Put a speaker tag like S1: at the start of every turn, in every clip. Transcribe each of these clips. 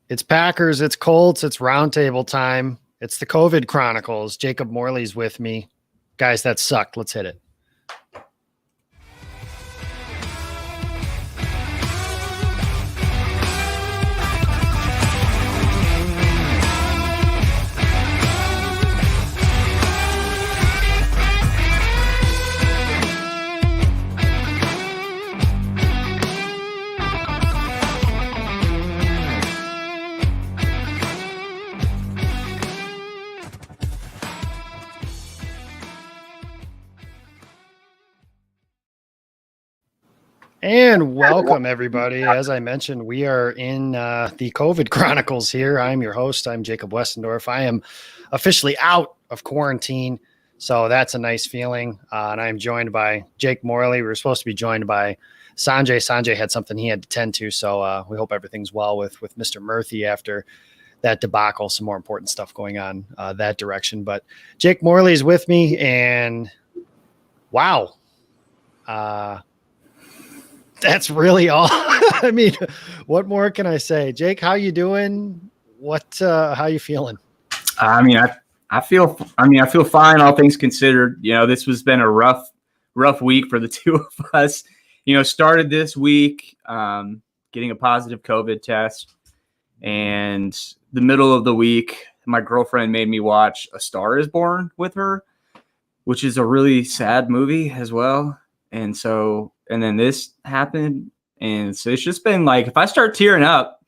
S1: It's Packers, it's Colts, it's Roundtable time. It's the COVID Chronicles. Jacob Morley's with me. Guys, that sucked. Let's hit it. And welcome, everybody. As I mentioned, we are in the COVID Chronicles here. I'm your host. I'm Jacob Westendorf. I am officially out of quarantine, so that's a nice feeling. And I'm joined by Jake Morley. We were supposed to be joined by Sanjay. Sanjay had something he had to tend to, so we hope everything's well with Mr. Murthy after that debacle. Some more important stuff going on that direction. But Jake Morley is with me, and wow. That's really all. I mean, what more can I say? Jake, how you doing? How you feeling?
S2: I feel fine, all things considered. You know, this has been a rough week for the two of us. You know, started this week getting a positive COVID test, and the middle of the week, my girlfriend made me watch A Star Is Born with her, which is a really sad movie as well. And then this happened. And so it's just been like, if I start tearing up,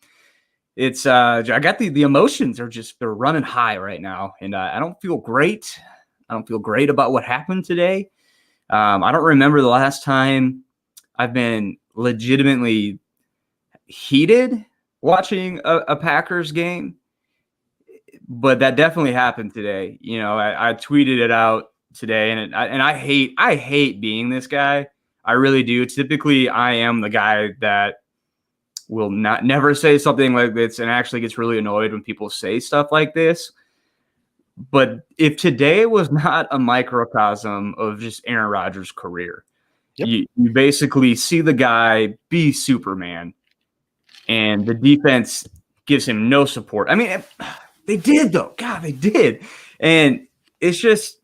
S2: it's, I got the emotions they're running high right now. And I don't feel great. I don't feel great about what happened today. I don't remember the last time I've been legitimately heated watching a Packers game, but that definitely happened today. You know, I tweeted it out today, and I hate being this guy. I really do. Typically, I am the guy that will never say something like this and actually gets really annoyed when people say stuff like this. But if today was not a microcosm of just Aaron Rodgers' career, yep. You basically see the guy be Superman, and the defense gives him no support. I mean, they did, though. God, they did. And it's just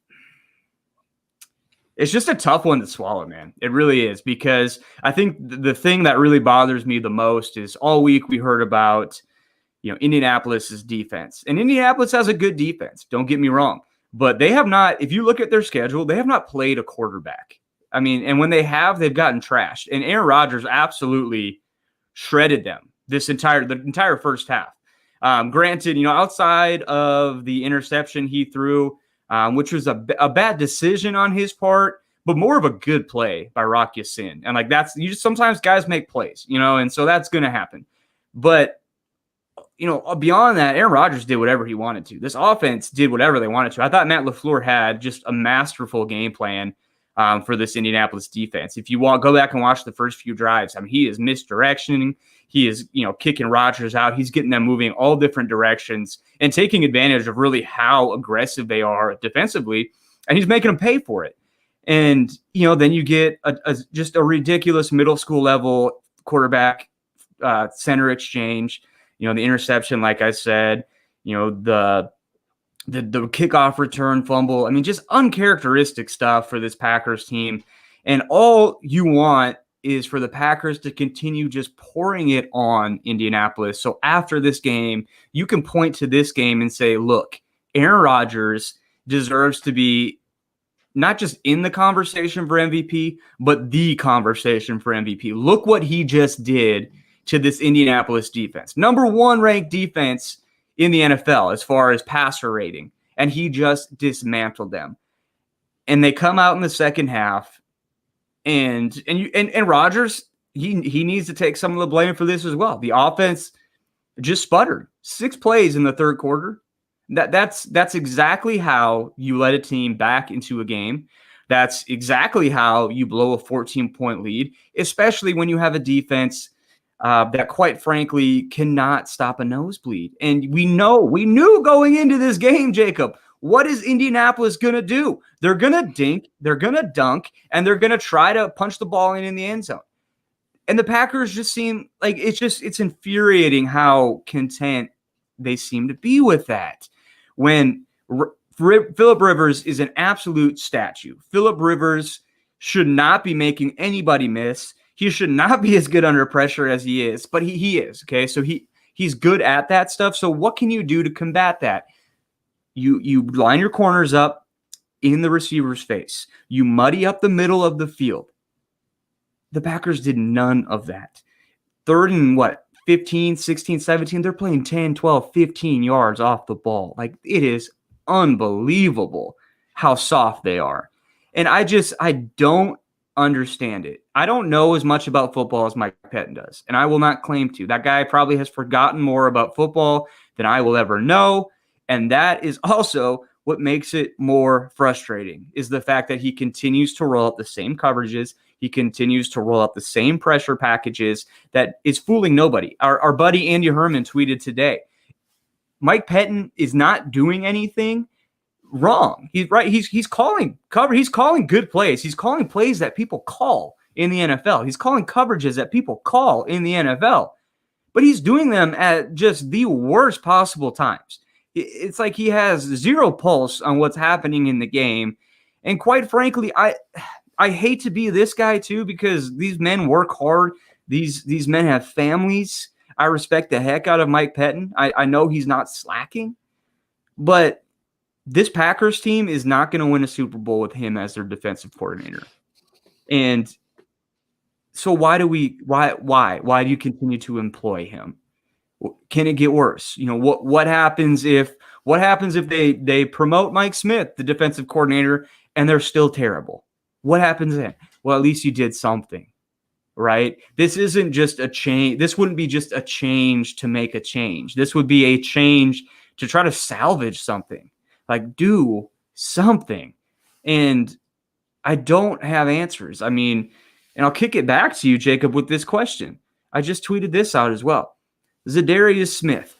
S2: a tough one to swallow, man. It really is, because I think the thing that really bothers me the most is all week we heard about, you know, Indianapolis's defense. And Indianapolis has a good defense, don't get me wrong. But they have not, if you look at their schedule, they have not played a quarterback. I mean, and when they have, they've gotten trashed. And Aaron Rodgers absolutely shredded them the entire first half. Granted, you know, outside of the interception he threw, which was a bad decision on his part, but more of a good play by Rock Ya-Sin. And like sometimes guys make plays, you know, and so that's going to happen. But, you know, beyond that, Aaron Rodgers did whatever he wanted to. This offense did whatever they wanted to. I thought Matt LaFleur had just a masterful game plan for this Indianapolis defense. If you go back and watch the first few drives, I mean, he is misdirectioning. He is, you know, kicking Rodgers out. He's getting them moving all different directions and taking advantage of really how aggressive they are defensively, and he's making them pay for it. And, you know, then you get just a ridiculous middle school level quarterback center exchange. You know, the interception, like I said, you know, the kickoff return fumble. I mean, just uncharacteristic stuff for this Packers team. And all you want is for the Packers to continue just pouring it on Indianapolis. So after this game, you can point to this game and say, look, Aaron Rodgers deserves to be not just in the conversation for MVP, but the conversation for MVP. Look what he just did to this Indianapolis defense. Number 1 ranked defense in the NFL as far as passer rating, and he just dismantled them. And they come out in the second half, and Rodgers, he needs to take some of the blame for this as well. The offense just sputtered. 6 plays in the third quarter. That's exactly how you let a team back into a game. That's exactly how you blow a 14-point lead, especially when you have a defense that, quite frankly, cannot stop a nosebleed. And we knew going into this game, Jacob, what is Indianapolis going to do? They're going to dink, they're going to dunk, and they're going to try to punch the ball in the end zone. And the Packers just seem like it's infuriating how content they seem to be with that. When Phillip Rivers is an absolute statue. Phillip Rivers should not be making anybody miss. He should not be as good under pressure as he is, but he is, okay? So he's good at that stuff. So what can you do to combat that? You line your corners up in the receiver's face. You muddy up the middle of the field. The Packers did none of that. Third and 15, 16, 17, they're playing 10, 12, 15 yards off the ball. Like, it is unbelievable how soft they are. And I don't understand it. I don't know as much about football as Mike Pettin does, and I will not claim to. That guy probably has forgotten more about football than I will ever know, and that is also what makes it more frustrating, is the fact that he continues to roll out the same coverages. He continues to roll out the same pressure packages that is fooling nobody. Our buddy Andy Herman tweeted today, Mike Pettin is not doing anything wrong. He's right. He's calling cover. He's calling good plays. He's calling plays that people call in the NFL. He's calling coverages that people call in the NFL. But he's doing them at just the worst possible times. It's like he has zero pulse on what's happening in the game. And quite frankly, I hate to be this guy too, because these men work hard. These men have families. I respect the heck out of Mike Pettin. I know he's not slacking, but this Packers team is not going to win a Super Bowl with him as their defensive coordinator. And so why do you continue to employ him? Can it get worse? You know, what happens if they promote Mike Smith, the defensive coordinator, and they're still terrible? What happens then? Well, at least you did something, right? This isn't just a change. This wouldn't be just a change to make a change. This would be a change to try to salvage something. Like, do something. And I don't have answers. I mean, and I'll kick it back to you, Jacob, with this question. I just tweeted this out as well. Zadarius Smith,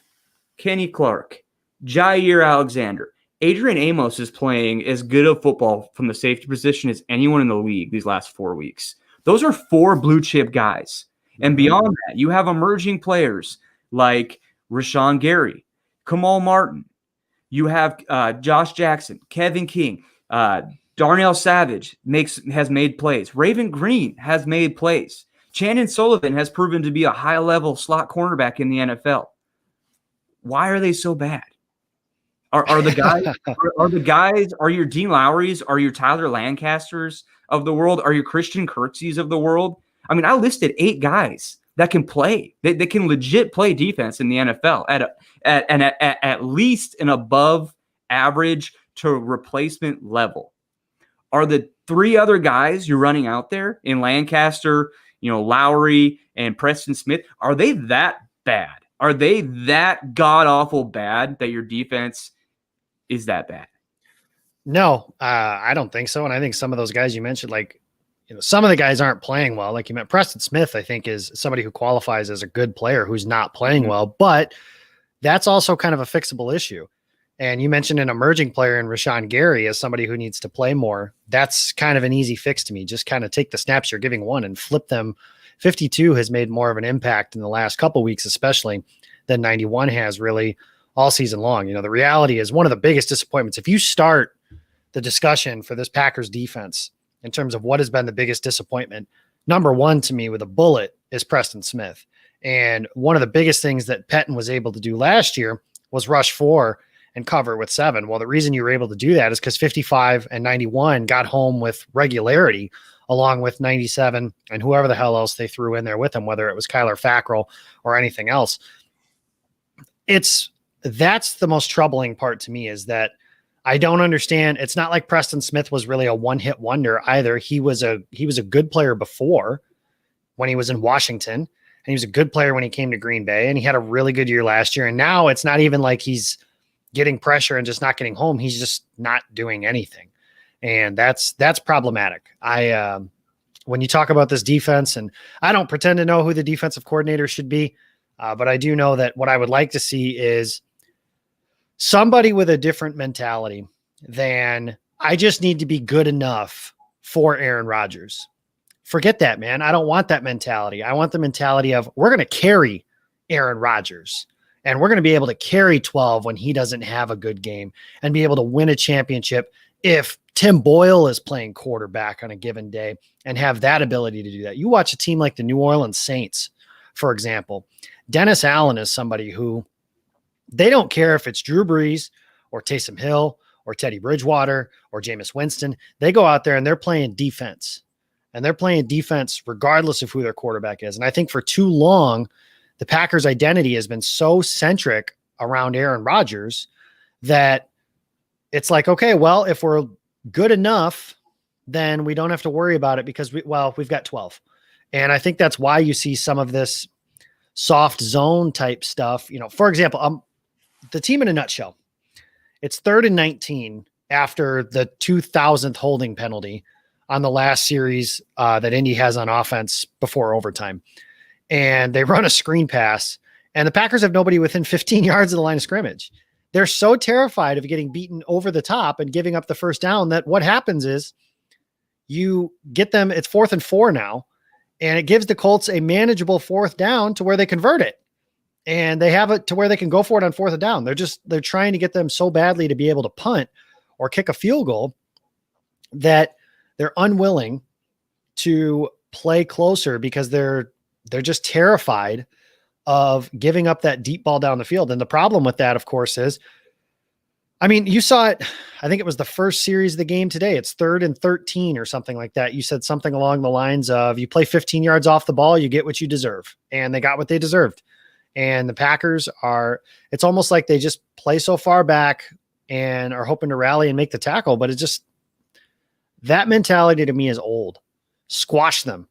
S2: Kenny Clark, Jair Alexander. Adrian Amos is playing as good of football from the safety position as anyone in the league these last 4 weeks. Those are 4 blue chip guys. And beyond that, you have emerging players like Rashawn Gary, Kamal Martin. You have Josh Jackson, Kevin King, Darnell Savage has made plays. Raven Green has made plays. Chandon Sullivan has proven to be a high-level slot cornerback in the NFL. Why are they so bad? Are the guys, are your Dean Lowrys, are your Tyler Lancasters of the world, are your Christian Kirksey's of the world? I mean, I listed 8 guys that can play. They can legit play defense in the NFL at least an above average to replacement level. Are the 3 other guys you're running out there in Lancaster, Lowry and Preston Smith, are they that bad? Are they that god-awful bad that your defense is that bad?
S1: No, I don't think so. And I think some of those guys you mentioned, some of the guys aren't playing well. Like you meant, Preston Smith, I think, is somebody who qualifies as a good player who's not playing well, but that's also kind of a fixable issue. And you mentioned an emerging player in Rashawn Gary as somebody who needs to play more. That's kind of an easy fix to me. Just kind of take the snaps you're giving one and flip them. 52 has made more of an impact in the last couple of weeks, especially than 91 has really all season long. The reality is one of the biggest disappointments. If you start the discussion for this Packers defense in terms of what has been the biggest disappointment, number one to me with a bullet is Preston Smith. And one of the biggest things that Pettin was able to do last year was rush 4 and cover with 7. Well, the reason you were able to do that is because 55 and 91 got home with regularity, along with 97 and whoever the hell else they threw in there with him, whether it was Kyler Fackrell or anything else. That's the most troubling part to me, is that I don't understand. It's not like Preston Smith was really a one-hit wonder either. He was a good player before when he was in Washington, and he was a good player when he came to Green Bay, and he had a really good year last year. And now it's not even like he's getting pressure and just not getting home. He's just not doing anything. And that's problematic. When you talk about this defense, and I don't pretend to know who the defensive coordinator should be, but I do know that what I would like to see is somebody with a different mentality than I just need to be good enough for Aaron Rodgers. Forget that, man. I don't want that mentality. I want the mentality of we're going to carry Aaron Rodgers and we're going to be able to carry 12 when he doesn't have a good game and be able to win a championship if Tim Boyle is playing quarterback on a given day and have that ability to do that. You watch a team like the New Orleans Saints, for example. Dennis Allen is somebody who they don't care if it's Drew Brees or Taysom Hill or Teddy Bridgewater or Jameis Winston. They go out there and they're playing defense. And they're playing defense regardless of who their quarterback is. And I think for too long, the Packers' identity has been so centric around Aaron Rodgers that it's like, okay, well, if we're good enough, then we don't have to worry about it because we've got 12. And I think that's why you see some of this soft zone type stuff. For example, the team in a nutshell, it's 3rd and 19 after the 2000th holding penalty on the last series that Indy has on offense before overtime. And they run a screen pass and the Packers have nobody within 15 yards of the line of scrimmage. They're so terrified of getting beaten over the top and giving up the first down that what happens is you get them, it's 4th and 4 now, and it gives the Colts a manageable 4th down to where they convert it. And they have it to where they can go for it on 4th down. They're trying to get them so badly to be able to punt or kick a field goal that they're unwilling to play closer because they're just terrified of giving up that deep ball down the field. And the problem with that, of course, is, you saw it. I think it was the first series of the game today. It's 3rd and 13 or something like that. You said something along the lines of you play 15 yards off the ball, you get what you deserve. And they got what they deserved. And the Packers it's almost like they just play so far back and are hoping to rally and make the tackle. But that mentality to me is old. Squash them.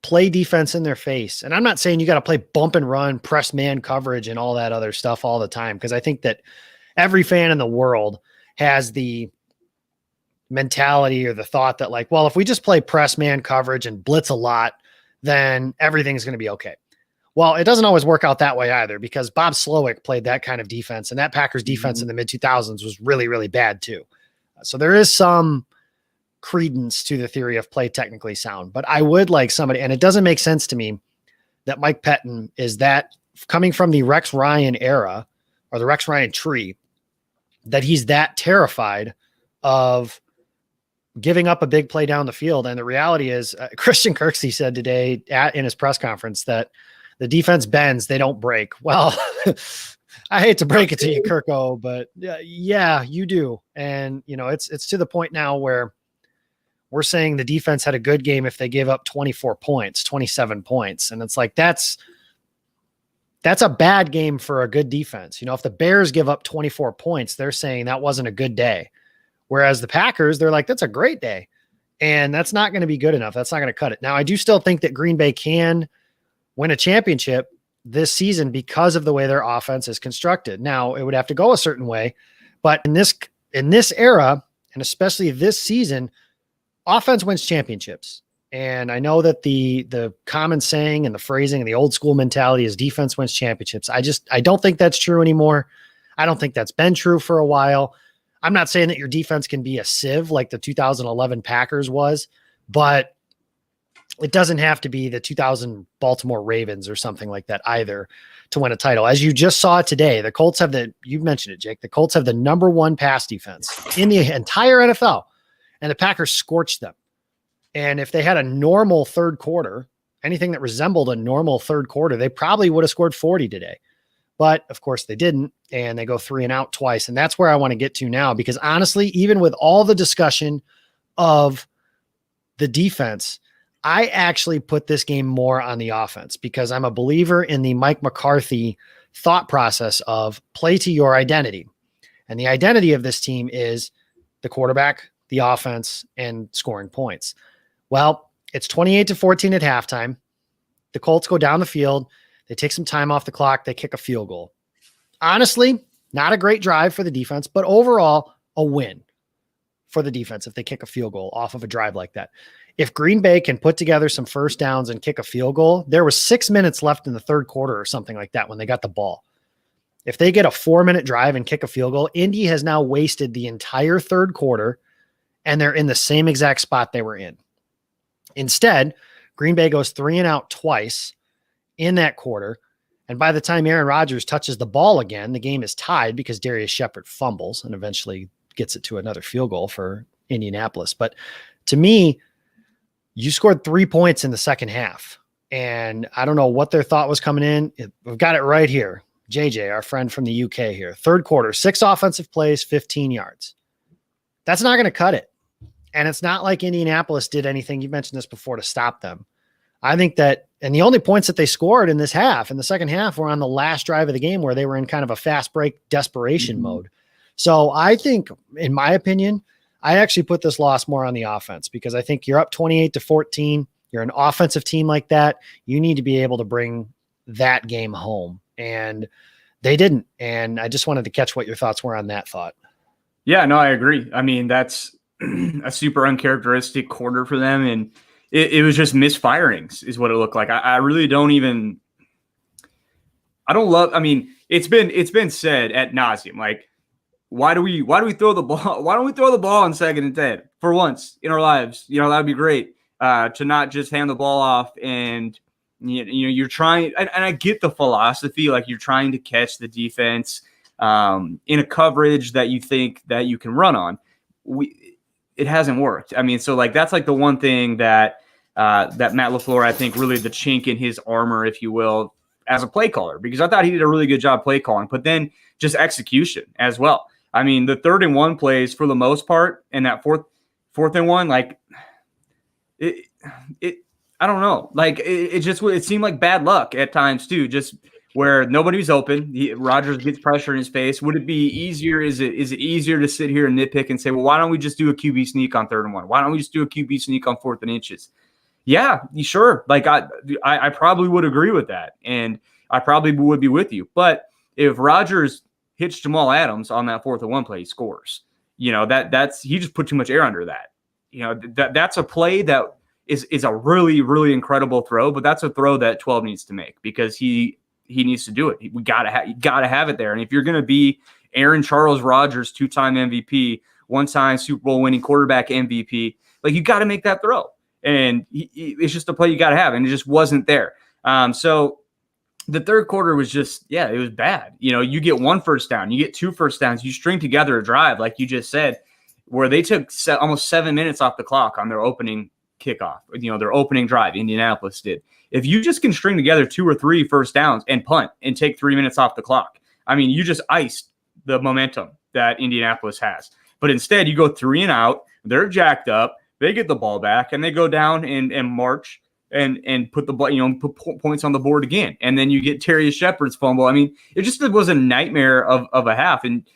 S1: Play defense in their face. And I'm not saying you got to play bump and run, press man coverage and all that other stuff all the time. Because I think that every fan in the world has the mentality or the thought that if we just play press man coverage and blitz a lot, then everything's going to be okay. Well, it doesn't always work out that way either because Bob Slowick played that kind of defense and that Packers defense in the mid 2000s was really, really bad too. So there is some credence to the theory of play technically sound, but I would like somebody, and it doesn't make sense to me that Mike Pettin is that coming from the Rex Ryan era or the Rex Ryan tree, that he's that terrified of giving up a big play down the field. And the reality is Christian Kirksey said today in his press conference that the defense bends, they don't break. Well, I hate to break it to you, Kirko, but yeah, you do. And it's to the point now where we're saying the defense had a good game if they gave up 24 points, 27 points. And it's like, that's a bad game for a good defense. If the Bears give up 24 points, they're saying that wasn't a good day. Whereas the Packers, they're like, that's a great day. And that's not going to be good enough. That's not going to cut it. Now, I do still think that Green Bay can win a championship this season because of the way their offense is constructed. Now, it would have to go a certain way, but in this era, and especially this season, offense wins championships. And I know that the common saying and the phrasing and the old school mentality is defense wins championships. I don't think that's true anymore. I don't think that's been true for a while. I'm not saying that your defense can be a sieve like the 2011 Packers was, but it doesn't have to be the 2000 Baltimore Ravens or something like that either to win a title. As you just saw today, the Colts have you mentioned it, Jake, the Colts have the number 1 pass defense in the entire NFL. And the Packers scorched them. And if they had a normal third quarter, anything that resembled a normal third quarter, they probably would have scored 40 today. But of course they didn't. And they go 3 and out twice. And that's where I want to get to now, because honestly, even with all the discussion of the defense, I actually put this game more on the offense because I'm a believer in the Mike McCarthy thought process of play to your identity. And the identity of this team is the quarterback, the offense, and scoring points. Well, it's 28-14 at halftime. The Colts go down the field. They take some time off the clock. They kick a field goal. Honestly, not a great drive for the defense, but overall a win for the defense if they kick a field goal off of a drive like that. If Green Bay can put together some first downs and kick a field goal, there was 6 minutes left in the third quarter or something like that when they got the ball. If they get a 4-minute drive and kick a field goal, Indy has now wasted the entire third quarter, and they're in the same exact spot they were in. Instead, Green Bay goes 3 and out twice in that quarter. And by the time Aaron Rodgers touches the ball again, the game is tied because Darius Shepard fumbles and eventually gets it to another field goal for Indianapolis. But to me, you scored 3 points in the second half. And I don't know what their thought was coming in. We've got it right here. JJ, our friend from the UK here. Third quarter, 6 offensive plays, 15 yards. That's not going to cut it. And it's not like Indianapolis did anything, you mentioned this before, to stop them. I think that, and the only points that they scored in this half, in the second half, were on the last drive of the game where they were in kind of a fast break desperation mode. So I think, in my opinion, I actually put this loss more on the offense because I think you're up 28-14. You're an offensive team like that. You need to be able to bring that game home. And they didn't. And I just wanted to catch what your thoughts were on that thought.
S2: Yeah, no, I agree. I mean, that's a super uncharacteristic quarter for them. And it was just misfirings is what it looked like. I really don't even, I don't love, I mean, it's been said ad nauseum, like, why do we throw the ball? Why don't we throw the ball on 2nd and 10 for once in our lives? You know, that'd be great to not just hand the ball off and, you know, you're trying, and I get the philosophy, like you're trying to catch the defense in a coverage that you think that you can run on. It hasn't worked. I mean, so like, that's like the one thing that Matt LaFleur, I think, really the chink in his armor, if you will, as a play caller, because I thought he did a really good job play calling, but then just execution as well. I mean, the 3rd and 1 plays for the most part, and that fourth and 1, like it I don't know. Like it seemed like bad luck at times too, just where nobody's open. Rodgers gets pressure in his face. Would it be easier? Is it easier to sit here and nitpick and say, well, why don't we just do a QB sneak on 3rd and 1? Why don't we just do a QB sneak on 4th and inches? Yeah, sure. Like I probably would agree with that, and I probably would be with you. But if Rodgers hits Jamal Adams on that 4th and 1 play, he scores. You know, that's he just put too much air under that. You know, that's a play that is a really, really incredible throw, but that's a throw that 12 needs to make because he needs to do it. We gotta have it there. And if you're gonna be Aaron Charles Rodgers, 2-time MVP, 1-time Super Bowl winning quarterback MVP, like you got to make that throw. And it's just a play you got to have, and it just wasn't there. So the 3rd quarter was just, it was bad. You know, you get 1 first down, you get 2 first downs, you string together a drive, like you just said, where they took almost 7 minutes off the clock on their opening kickoff, you know, their opening drive. Indianapolis did. If you just can string together 2 or 3 first downs and punt and take 3 minutes off the clock, I mean, you just iced the momentum that Indianapolis has. But instead, you go 3 and out, they're jacked up, they get the ball back, and they go down and march and put put points on the board again. And then you get Darius Shepard's fumble. I mean, it was a nightmare of a half. And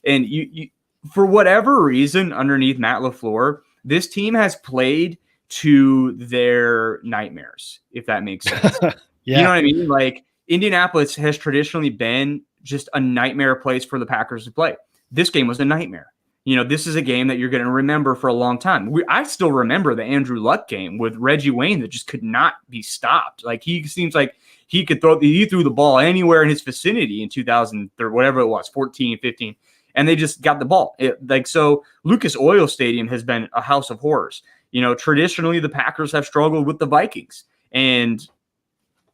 S2: you for whatever reason, underneath Matt LaFleur, this team has played to their nightmares, if that makes sense.
S1: Yeah.
S2: You know what I mean? Like, Indianapolis has traditionally been just a nightmare place for the Packers to play. This game was a nightmare. You know, this is a game that you're going to remember for a long time. I still remember the Andrew Luck game with Reggie Wayne that just could not be stopped. Like, he seems like he threw the ball anywhere in his vicinity in 2000 or whatever it was, 14, 15, and they just got the ball. So Lucas Oil Stadium has been a house of horrors. You know, traditionally the Packers have struggled with the Vikings, and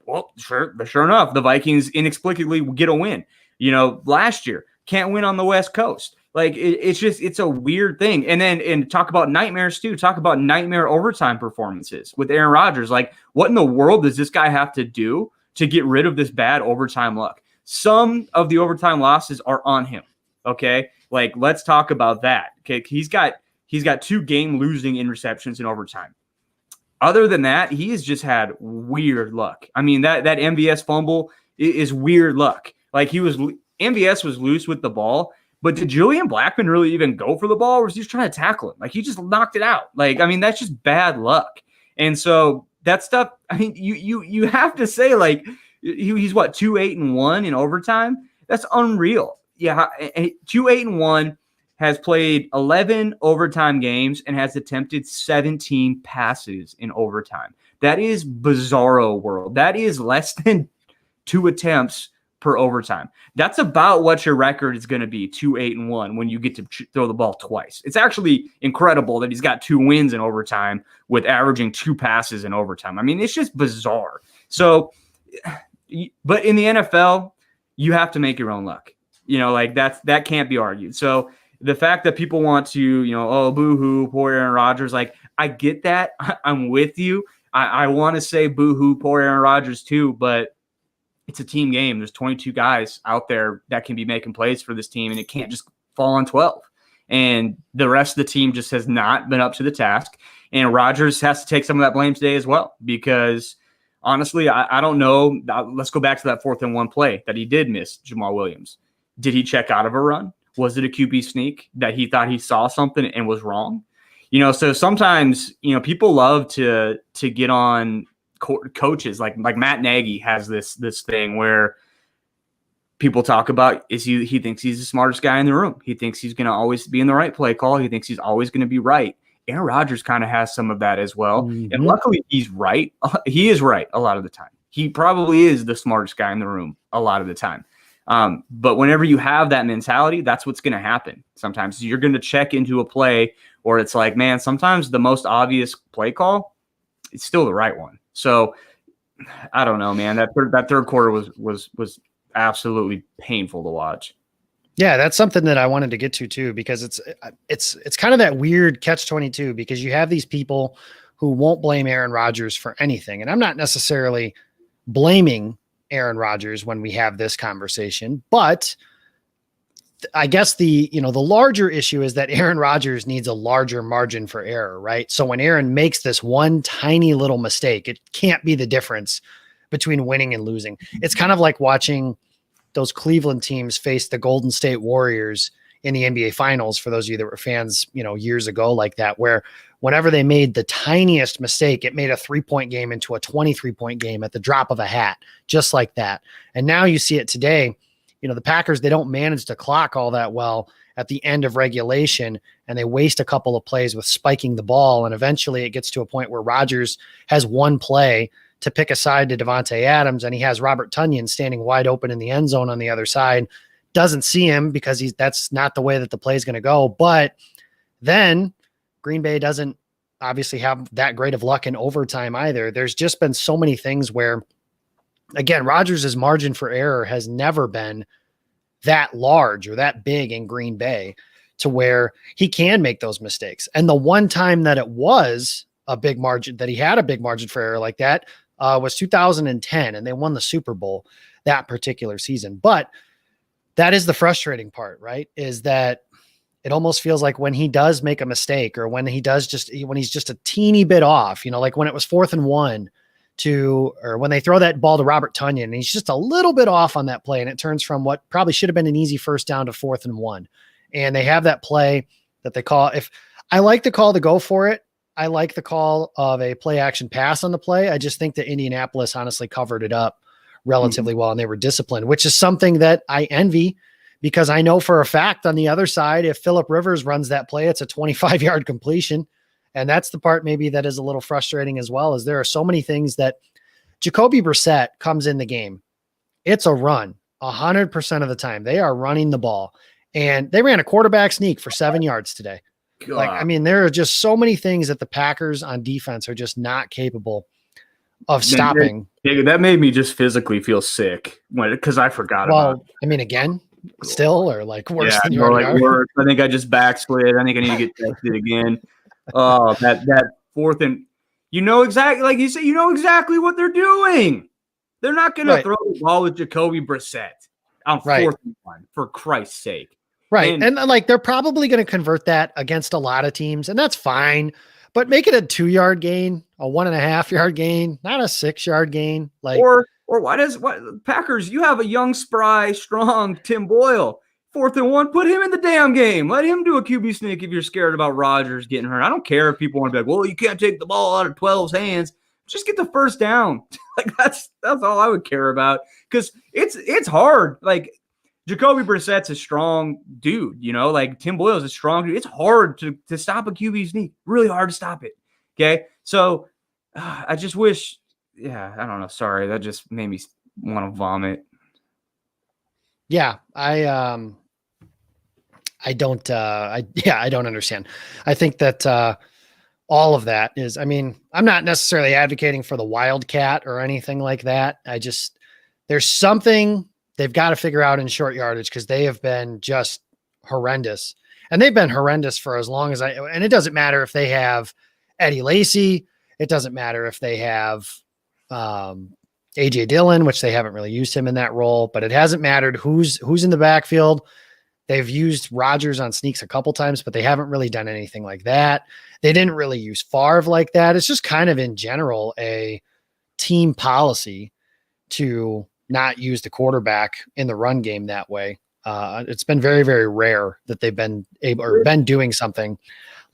S2: well, sure enough, the Vikings inexplicably get a win. You know, last year can't win on the West Coast. Like, it's a weird thing. And talk about nightmares too. Talk about nightmare overtime performances with Aaron Rodgers. Like, what in the world does this guy have to do to get rid of this bad overtime luck? Some of the overtime losses are on him. Okay, like, let's talk about that. Okay, he's got 2 game-losing interceptions in overtime. Other than that, he has just had weird luck. I mean, that MVS fumble is weird luck. Like, MVS was loose with the ball, but did Julian Blackmon really even go for the ball, or was he just trying to tackle him? Like, he just knocked it out. Like, I mean, that's just bad luck. And so that stuff, I mean, you have to say, like, he's what, 2-8-1 in overtime? That's unreal. Yeah, 2-8-1. Has played 11 overtime games and has attempted 17 passes in overtime. That is bizarro world. That is less than 2 attempts per overtime. That's about what your record is going to be, 2-8-1, when you get to throw the ball twice. It's actually incredible that he's got 2 wins in overtime with averaging 2 passes in overtime. I mean, it's just bizarre. So, but in the NFL, you have to make your own luck. Like that can't be argued. So the fact that people want to, oh, boo-hoo, poor Aaron Rodgers, like, I get that. I'm with you. I want to say boo-hoo, poor Aaron Rodgers too, but it's a team game. There's 22 guys out there that can be making plays for this team, and it can't just fall on 12. And the rest of the team just has not been up to the task. And Rodgers has to take some of that blame today as well, because honestly, I don't know. Let's go back to that 4th and 1 play that he did miss, Jamal Williams. Did he check out of a run? Was it a QB sneak that he thought he saw something and was wrong? So sometimes, people love to get on coaches like Matt Nagy has this thing where people talk about he thinks he's the smartest guy in the room. He thinks he's going to always be in the right play call. He thinks he's always going to be right. Aaron Rodgers kind of has some of that as well. Mm-hmm. And luckily he's right. He is right a lot of the time. He probably is the smartest guy in the room a lot of the time. But whenever you have that mentality, that's what's going to happen. Sometimes you're going to check into a play, or it's like, man, sometimes the most obvious play call is still the right one. So I don't know, man. That third quarter was absolutely painful to watch.
S1: Yeah, that's something that I wanted to get to too, because it's kind of that weird catch-22, because you have these people who won't blame Aaron Rodgers for anything, and I'm not necessarily blaming Aaron Rodgers when we have this conversation, but I guess the larger issue is that Aaron Rodgers needs a larger margin for error, right? So when Aaron makes this one tiny little mistake, it can't be the difference between winning and losing. It's kind of like watching those Cleveland teams face the Golden State Warriors in the NBA Finals, for those of you that were fans, years ago like that, where whenever they made the tiniest mistake, it made a 3-point game into a 23-point game at the drop of a hat, just like that. And now you see it today. The Packers, they don't manage to clock all that well at the end of regulation, and they waste a couple of plays with spiking the ball. And eventually it gets to a point where Rodgers has one play to pick a side to Devontae Adams, and he has Robert Tonyan standing wide open in the end zone on the other side. Doesn't see him because that's not the way that the play is going to go. But then Green Bay doesn't obviously have that great of luck in overtime either. There's just been so many things where, again, Rodgers' margin for error has never been that large or that big in Green Bay to where he can make those mistakes. And the one time that it was a big margin, that he had a big margin for error like that, was 2010, and they won the Super Bowl that particular season. But that is the frustrating part, right? Is that it almost feels like when he does make a mistake, or when he's just a teeny bit off, like when it was 4th and 1 or when they throw that ball to Robert Tonyan and he's just a little bit off on that play, and it turns from what probably should have been an easy first down to 4th and 1. And they have that play that they call, if I like the call to go for it, I like the call of a play action pass on the play. I just think that Indianapolis honestly covered it up relatively well, and they were disciplined, which is something that I envy, because I know for a fact on the other side, if Phillip Rivers runs that play, it's a 25-yard completion. And that's the part maybe that is a little frustrating as well, is there are so many things that Jacoby Brissett comes in the game. It's a run 100% of the time. They are running the ball, and they ran a quarterback sneak for 7 yards today. God. There are just so many things that the Packers on defense are just not capable of stopping.
S2: That made me just physically feel sick because I forgot about it.
S1: Again, still, or like worse than you already are?
S2: Worse. I think I just backslid. I think I need to get tested again. Oh, that 4th and exactly, like you said, exactly what they're doing. They're not going to throw the ball with Jacoby Brissett on 4th and 1, for Christ's sake.
S1: Right. And they're probably going to convert that against a lot of teams, and that's fine. But make it a 2-yard gain, a 1.5-yard gain, not a 6-yard gain.
S2: Or Packers, you have a young, spry, strong Tim Boyle. 4th and 1, put him in the damn game. Let him do a QB sneak if you're scared about Rodgers getting hurt. I don't care if people want to be like, well, you can't take the ball out of 12's hands. Just get the first down. That's all I would care about, because it's hard. Jacoby Brissett's a strong dude, Tim Boyle's a strong dude. It's hard to stop a QB sneak. Really hard to stop it. Okay. So I just wish, I don't know. Sorry. That just made me want to vomit.
S1: Yeah, I don't I don't understand. I think that all of that is, I mean, I'm not necessarily advocating for the wildcat or anything like that. There's something they've got to figure out in short yardage, because they have been just horrendous. And they've been horrendous for as long as and it doesn't matter if they have Eddie Lacy. It doesn't matter if they have AJ Dillon, which they haven't really used him in that role, but it hasn't mattered who's in the backfield. They've used Rodgers on sneaks a couple times, but they haven't really done anything like that. They didn't really use Favre like that. It's just kind of in general a team policy to not use the quarterback in the run game that way. It's been very, very rare that they've been able or been doing something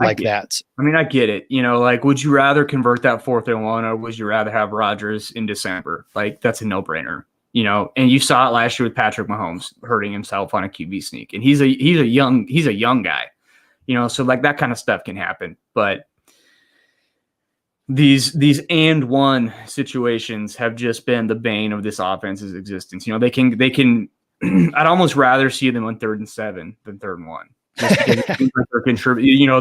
S1: like that.
S2: I mean, I get it. Like, would you rather convert that 4th and 1, or would you rather have Rodgers in December? Like, that's a no-brainer. And you saw it last year with Patrick Mahomes hurting himself on a QB sneak, and he's a young guy, so like that kind of stuff can happen. But these and one situations have just been the bane of this offense's existence. They can. I'd almost rather see them on 3rd and 7 than 3rd and 1.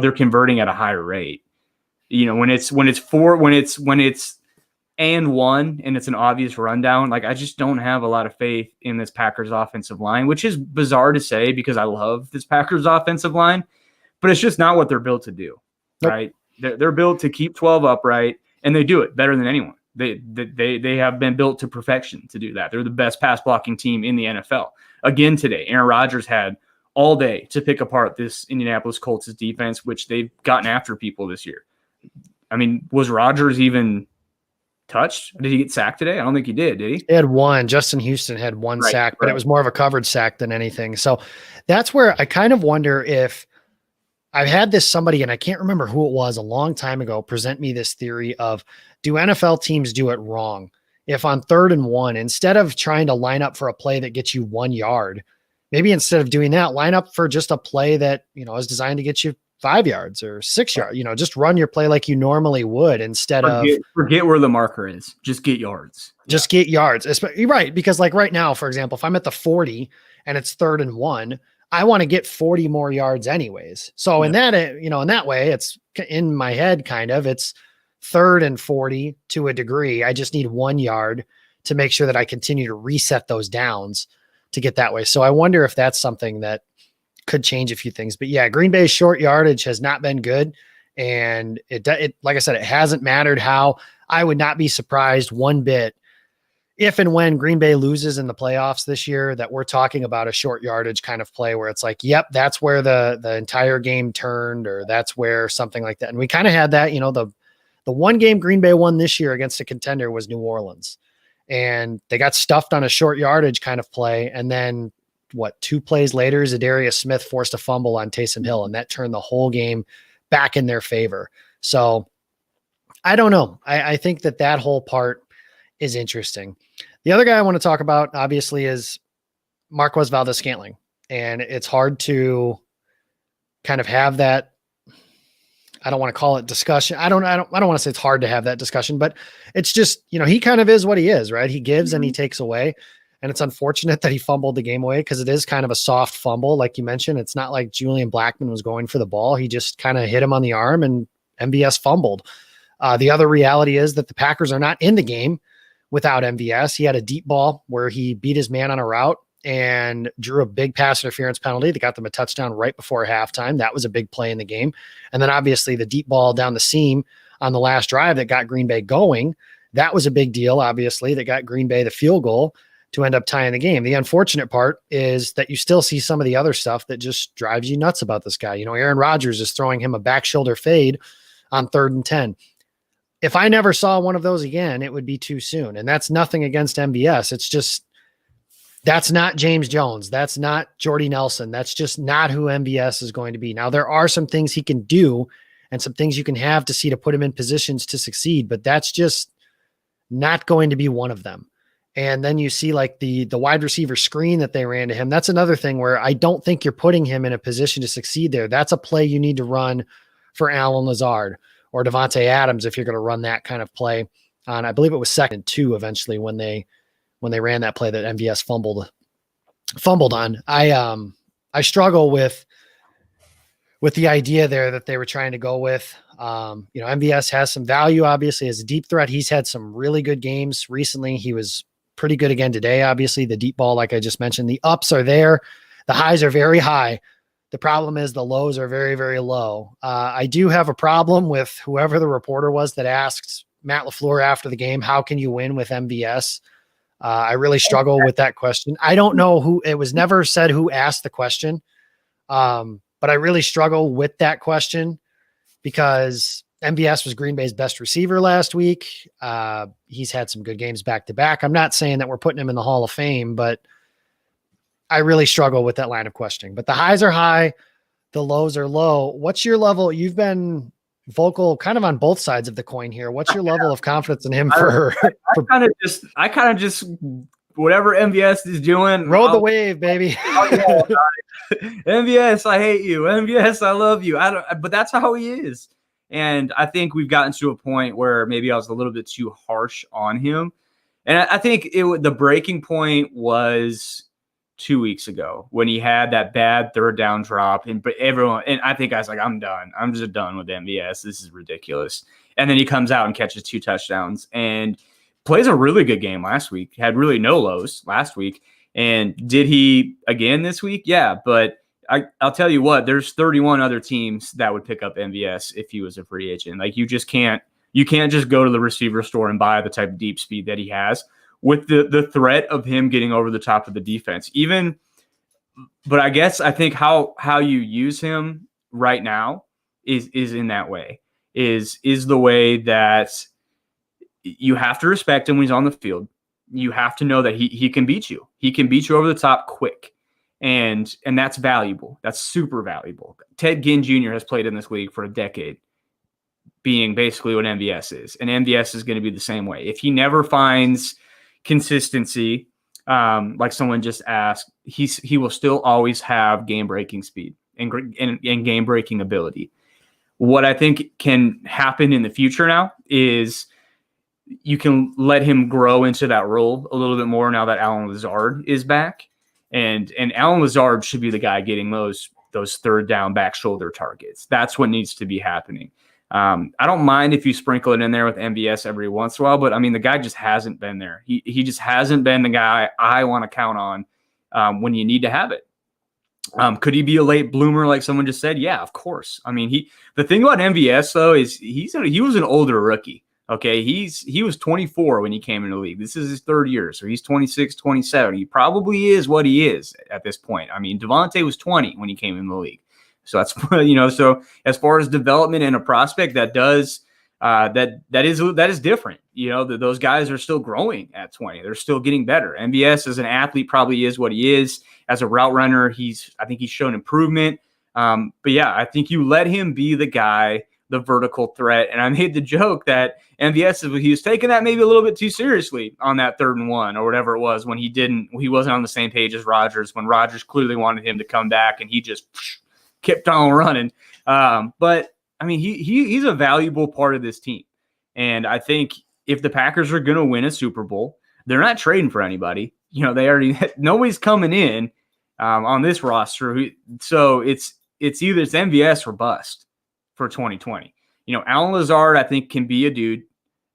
S2: They're converting at a higher rate. When it's and 1 and it's an obvious rundown, like, I just don't have a lot of faith in this Packers offensive line, which is bizarre to say because I love this Packers offensive line, but it's just not what they're built to do. Nope. Right? They're built to keep 12 upright, and they do it better than anyone. They have been built to perfection to do that. They're the best pass blocking team in the NFL. Again today, Aaron Rodgers had all day to pick apart this Indianapolis Colts defense, which they've gotten after people this year. I mean, was Rodgers even touched? Did he get sacked today? I don't think he did he?
S1: He had one. Justin Houston had one sack, but it was more of a covered sack than anything. So that's where I kind of wonder if I've had somebody, and I can't remember who it was, a long time ago, present me this theory of, do NFL teams do it wrong? If on 3rd and 1, instead of trying to line up for a play that gets you 1 yard, maybe instead of doing that, line up for just a play that, is designed to get you 5 yards or 6 yards, just run your play like you normally would instead of
S2: forget where the marker is. Just get yards.
S1: Just get yards. You're right. Because like right now, for example, if I'm at the 40 and it's 3rd and 1, I want to get 40 more yards anyways. So in that, in that way, it's in my head, kind of, it's 3rd and 40 to a degree. I just need 1 yard to make sure that I continue to reset those downs to get that way. So I wonder if that's something that could change a few things. But yeah, Green Bay's short yardage has not been good. And it like I said, it hasn't mattered how. I would not be surprised one bit if and when Green Bay loses in the playoffs this year, that we're talking about a short yardage kind of play where it's like, yep, that's where the entire game turned, or that's where something like that. And we kind of had that, the one game Green Bay won this year against a contender was New Orleans, and they got stuffed on a short yardage kind of play. And then 2 plays later, Zadarius Smith forced a fumble on Taysom Hill, and that turned the whole game back in their favor. So I don't know. I think that whole part is interesting. The other guy I want to talk about, obviously, is Marquez Valdes-Scantling. And it's hard to kind of have that. I don't want to call it discussion. I don't want to say it's hard to have that discussion, but it's just, he kind of is what he is, right? He gives and he takes away. And it's unfortunate that he fumbled the game away, because it is kind of a soft fumble. Like you mentioned, it's not like Julian Blackmon was going for the ball. He just kind of hit him on the arm, and MVS fumbled. The other reality is that the Packers are not in the game without MVS. He had a deep ball where he beat his man on a route and drew a big pass interference penalty that got them a touchdown right before halftime. That was a big play in the game. And then obviously the deep ball down the seam on the last drive that got Green Bay going. That was a big deal, obviously, that got Green Bay the field goal to end up tying the game. The unfortunate part is that you still see some of the other stuff that just drives you nuts about this guy. Aaron Rodgers is throwing him a back shoulder fade on 3rd and 10. If I never saw one of those again, it would be too soon. And that's nothing against MVS. It's just, that's not James Jones. That's not Jordy Nelson. That's just not who MVS is going to be. Now, there are some things he can do and some things you can have to see to put him in positions to succeed, but that's just not going to be one of them. And then you see like the wide receiver screen that they ran to him. That's another thing where I don't think you're putting him in a position to succeed there. That's a play you need to run for Allen Lazard or Devontae Adams if you're going to run that kind of play on, I believe it was 2nd and 2 eventually when they ran that play that MVS fumbled fumbled on. I struggle with the idea there that they were trying to go with. MVS has some value, obviously, as a deep threat. He's had some really good games recently. He was pretty good again today. Obviously, the deep ball, like I just mentioned, the ups are there. The highs are very high. The problem is the lows are very, very low. I do have a problem with whoever the reporter was that asked Matt LaFleur after the game, how can you win with MVS? I really struggle with that question. I don't know who, it was never said who asked the question. But I really struggle with that question because MVS was Green Bay's best receiver last week. He's had some good games back to back. I'm not saying that we're putting him in the Hall of Fame, but I really struggle with that line of questioning. But the highs are high, the lows are low. What's your level? You've been vocal kind of on both sides of the coin here. What's your level of confidence in him
S2: I kind of just whatever MVS is doing.
S1: Rode the wave, baby.
S2: MVS, I hate you. MVS, I love you. But that's how he is. And I think we've gotten to a point where maybe I was a little bit too harsh on him. And I think the breaking point was 2 weeks ago when he had that bad third down drop. And I think I was like, I'm done. I'm just done with MVS. This is ridiculous. And then he comes out and catches 2 touchdowns and plays a really good game last week. Had really no lows last week. And did he again this week? Yeah, but I'll tell you what, there's 31 other teams that would pick up MVS if he was a free agent. Like you can't just go to the receiver store and buy the type of deep speed that he has with the threat of him getting over the top of the defense. But I think how you use him right now is in that way, is the way that you have to respect him when he's on the field. You have to know that he can beat you. He can beat you over the top quick. And that's valuable. That's super valuable. Ted Ginn Jr. has played in this league for a decade, being basically what MVS is. And MVS is going to be the same way. If he never finds consistency, like someone just asked, he will still always have game-breaking speed and game-breaking ability. What I think can happen in the future now is you can let him grow into that role a little bit more now that Allen Lazard is back. And Allen Lazard should be the guy getting those third down back shoulder targets. That's what needs to be happening. I don't mind if you sprinkle it in there with MVS every once in a while, but I mean, the guy just hasn't been there. He just hasn't been the guy I want to count on when you need to have it. Could he be a late bloomer like someone just said? Yeah, of course. I mean, the thing about MVS though is he was an older rookie. Okay, he was 24 when he came into the league. This is his third year, so he's 26, 27. He probably is what he is at this point. I mean, Devontae was 20 when he came in the league. So that's, so as far as development and a prospect, that is different. Those guys are still growing at 20. They're still getting better. MVS as an athlete probably is what he is. As a route runner, I think he's shown improvement. But yeah, I think you let him be the guy, the vertical threat. And I made the joke that MVS, he was taking that maybe a little bit too seriously on that 3rd and 1 or whatever it was when he wasn't on the same page as Rodgers, when Rodgers clearly wanted him to come back and he just kept on running. But I mean, he's a valuable part of this team. And I think if the Packers are going to win a Super Bowl, they're not trading for anybody. Nobody's coming in on this roster. So it's either it's MVS or bust for 2020. Allen Lazard, I think, can be a dude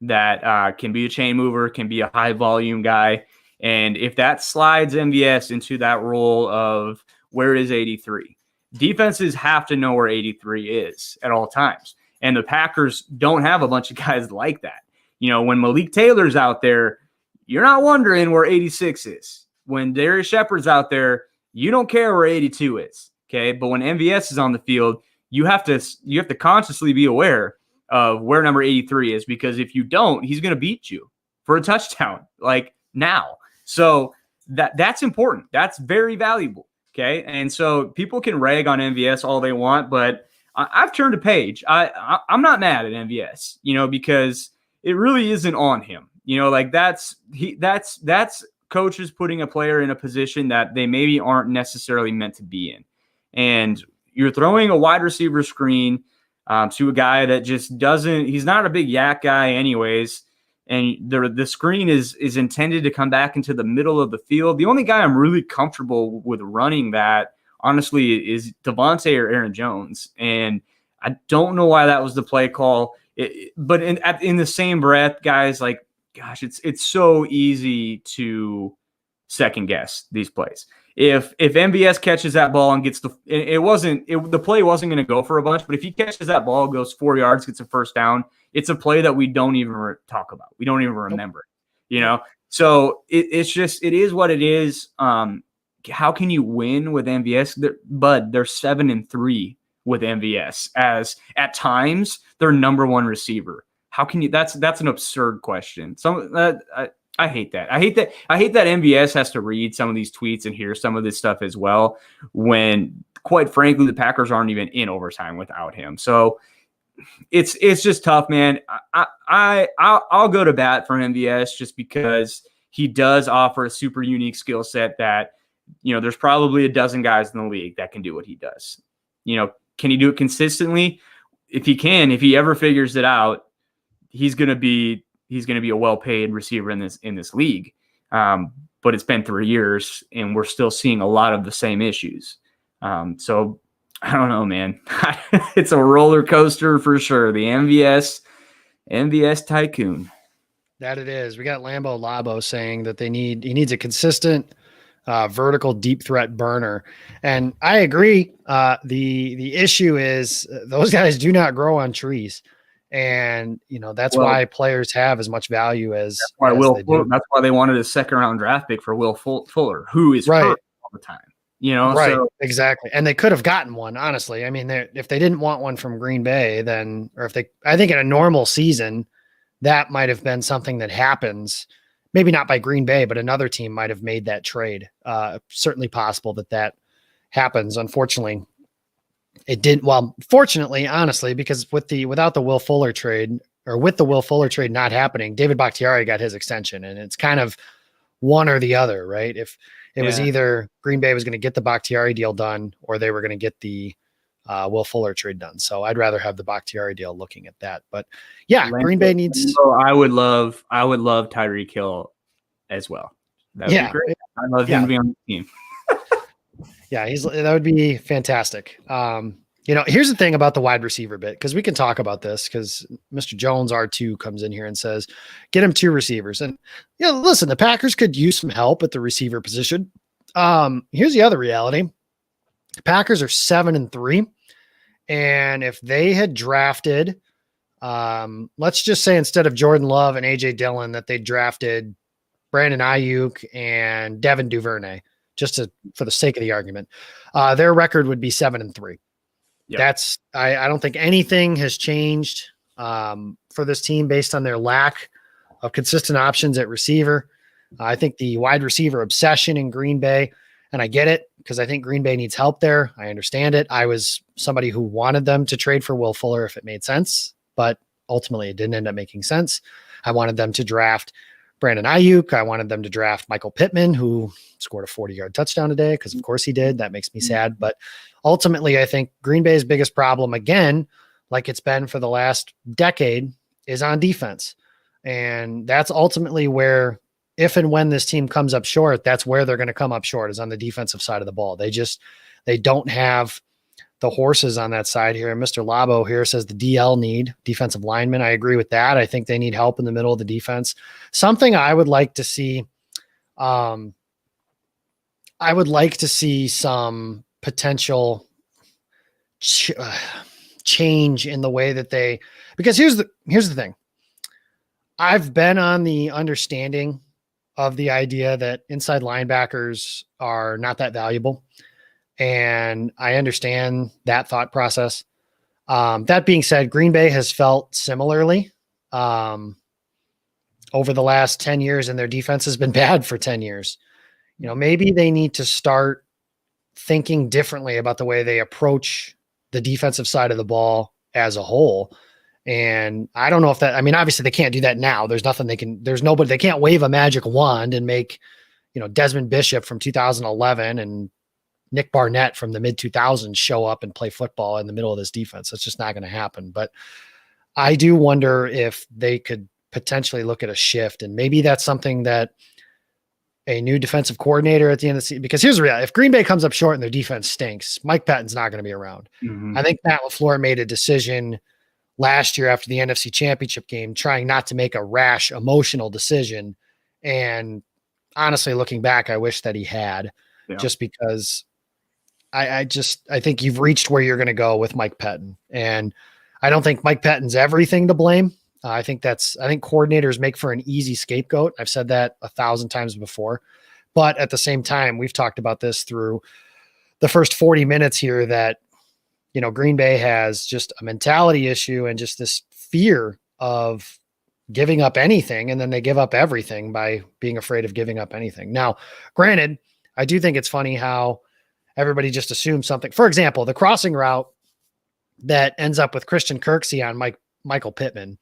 S2: that can be a chain mover, can be a high volume guy. And if that slides MVS into that role of where is 83, defenses have to know where 83 is at all times. And the Packers don't have a bunch of guys like that. When Malik Taylor's out there, you're not wondering where 86 is. When Darius Shepard's out there, you don't care where 82 is. Okay. But when MVS is on the field, you have to consciously be aware of where number 83 is, because if you don't, he's going to beat you for a touchdown like now. So that's important. That's very valuable. Okay. And so people can rag on MVS all they want, but I've turned a page. I'm not mad at MVS, because it really isn't on him. That's coaches putting a player in a position that they maybe aren't necessarily meant to be in. And you're throwing a wide receiver screen to a guy that just he's not a big yak guy anyways. and the screen is intended to come back into the middle of the field. The only guy I'm really comfortable with running that, honestly, is Devontae or Aaron Jones. And I don't know why that was the play call. But in the same breath, guys, like, gosh, it's so easy to second guess these plays. If MVS catches that ball and gets the play wasn't going to go for a bunch, but if he catches that ball, goes 4 yards, gets a first down, it's a play that we don't even talk about. We don't even remember it, you know? So it is what it is. How can you win with MVS? They're 7-3 with MVS as at times their number one receiver. How can you, that's an absurd question. I hate that. I hate that MVS has to read some of these tweets and hear some of this stuff as well, when quite frankly, the Packers aren't even in overtime without him. So it's just tough, man. I'll go to bat for MVS just because he does offer a super unique skill set that, you know, there's probably a dozen guys in the league that can do what he does. You know, can he do it consistently? If he ever figures it out, he's going to be a well-paid receiver in this league. But it's been 3 years and we're still seeing a lot of the same issues. So I don't know, man. It's a roller coaster for sure. The MVS tycoon.
S1: That it is. We got Lambo Labo saying that he needs a consistent vertical deep threat burner. And I agree. The issue is those guys do not grow on trees. And, you know, that's why players have as much value as
S2: that's why they wanted a second round draft pick for Will Fuller, who is hurt all the time, you know?
S1: Right.
S2: So,
S1: exactly. And they could have gotten one, honestly. I mean, if they didn't want one from Green Bay, I think in a normal season, that might've been something that happens, maybe not by Green Bay, but another team might've made that trade. Certainly possible that happens. Unfortunately, it didn't. Well, fortunately, honestly, because without the Will Fuller trade, or with the Will Fuller trade not happening, David Bakhtiari got his extension, and it's kind of one or the other, right? If it was either Green Bay was going to get the Bakhtiari deal done, or they were going to get the Will Fuller trade done. So I'd rather have the Bakhtiari deal looking at that. But yeah, Green Bay needs.
S2: I would love Tyreek Hill as well. That would be great. I love him to be on the team.
S1: Yeah, that would be fantastic. You know, here's the thing about the wide receiver bit, because we can talk about this, because Mr. Jones R2 comes in here and says, get him 2 receivers. And, you know, listen, the Packers could use some help at the receiver position. Here's the other reality. The Packers are 7-3. And if they had drafted, let's just say instead of Jordan Love and AJ Dillon, that they drafted Brandon Ayuk and Devin Duvernay, for the sake of the argument, their record would be 7-3. Yep. I don't think anything has changed for this team based on their lack of consistent options at receiver. I think the wide receiver obsession in Green Bay, and I get it because I think Green Bay needs help there. I understand it. I was somebody who wanted them to trade for Will Fuller if it made sense, but ultimately it didn't end up making sense. I wanted them to draft Brandon Ayuk. I wanted them to draft Michael Pittman, who scored a 40-yard touchdown today, because of course he did. That makes me sad. But ultimately, I think Green Bay's biggest problem, again, like it's been for the last decade, is on defense. And that's ultimately where, if and when this team comes up short, that's where they're going to come up short, is on the defensive side of the ball. They don't have the horses on that side here. And Mr. Labo here says the DL need defensive linemen. I agree with that. I think they need help in the middle of the defense. Something I would like to see, I would like to see some potential change in the way that because here's the thing. I've been on the understanding of the idea that inside linebackers are not that valuable. And I understand that thought process. That being said, Green Bay has felt similarly over the last 10 years, and their defense has been bad for 10 years. You know, maybe they need to start thinking differently about the way they approach the defensive side of the ball as a whole. And I don't know if obviously they can't do that now. There's nobody, they can't wave a magic wand and make, you know, Desmond Bishop from 2011 and Nick Barnett from the mid 2000s show up and play football in the middle of this defense. That's just not going to happen. But I do wonder if they could potentially look at a shift. And maybe that's something that a new defensive coordinator at the end of the season, because here's the reality. If Green Bay comes up short and their defense stinks, Mike Pettine's not going to be around.
S2: Mm-hmm.
S1: I think Matt LaFleur made a decision last year after the NFC Championship game, trying not to make a rash, emotional decision. And honestly, looking back, I wish that he had, just because I think you've reached where you're going to go with Mike Pettin. And I don't think Mike Pettin's everything to blame. I think coordinators make for an easy scapegoat. I've said that 1,000 times before, but at the same time, we've talked about this through the first 40 minutes here that, Green Bay has just a mentality issue and just this fear of giving up anything. And then they give up everything by being afraid of giving up anything. Now, granted, I do think it's funny how everybody just assumes something. For example, the crossing route that ends up with Christian Kirksey on Michael Pittman.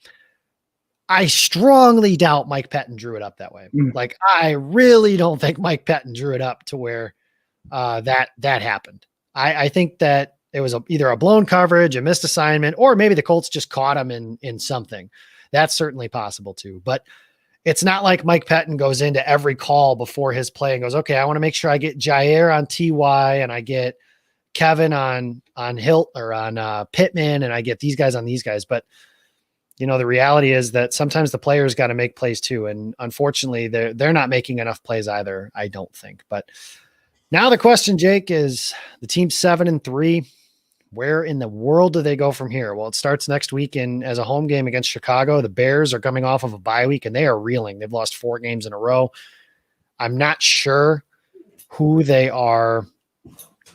S1: I strongly doubt Mike Pettin drew it up that way. Like, I really don't think Mike Pettin drew it up to where that happened. I think that it was either a blown coverage, a missed assignment, or maybe the Colts just caught him in something. That's certainly possible too. But it's not like Mike Pettin goes into every call before his play and goes, okay, I want to make sure I get Jair on TY and I get Kevin on Hilt or on Pittman and I get these guys on these guys. But the reality is that sometimes the players got to make plays too. And unfortunately, they're not making enough plays either, I don't think. But now the question, Jake, is the team's 7-3. Where in the world do they go from here? Well, it starts next week as a home game against Chicago. The Bears are coming off of a bye week and they are reeling. They've lost 4 games in a row. I'm not sure who they are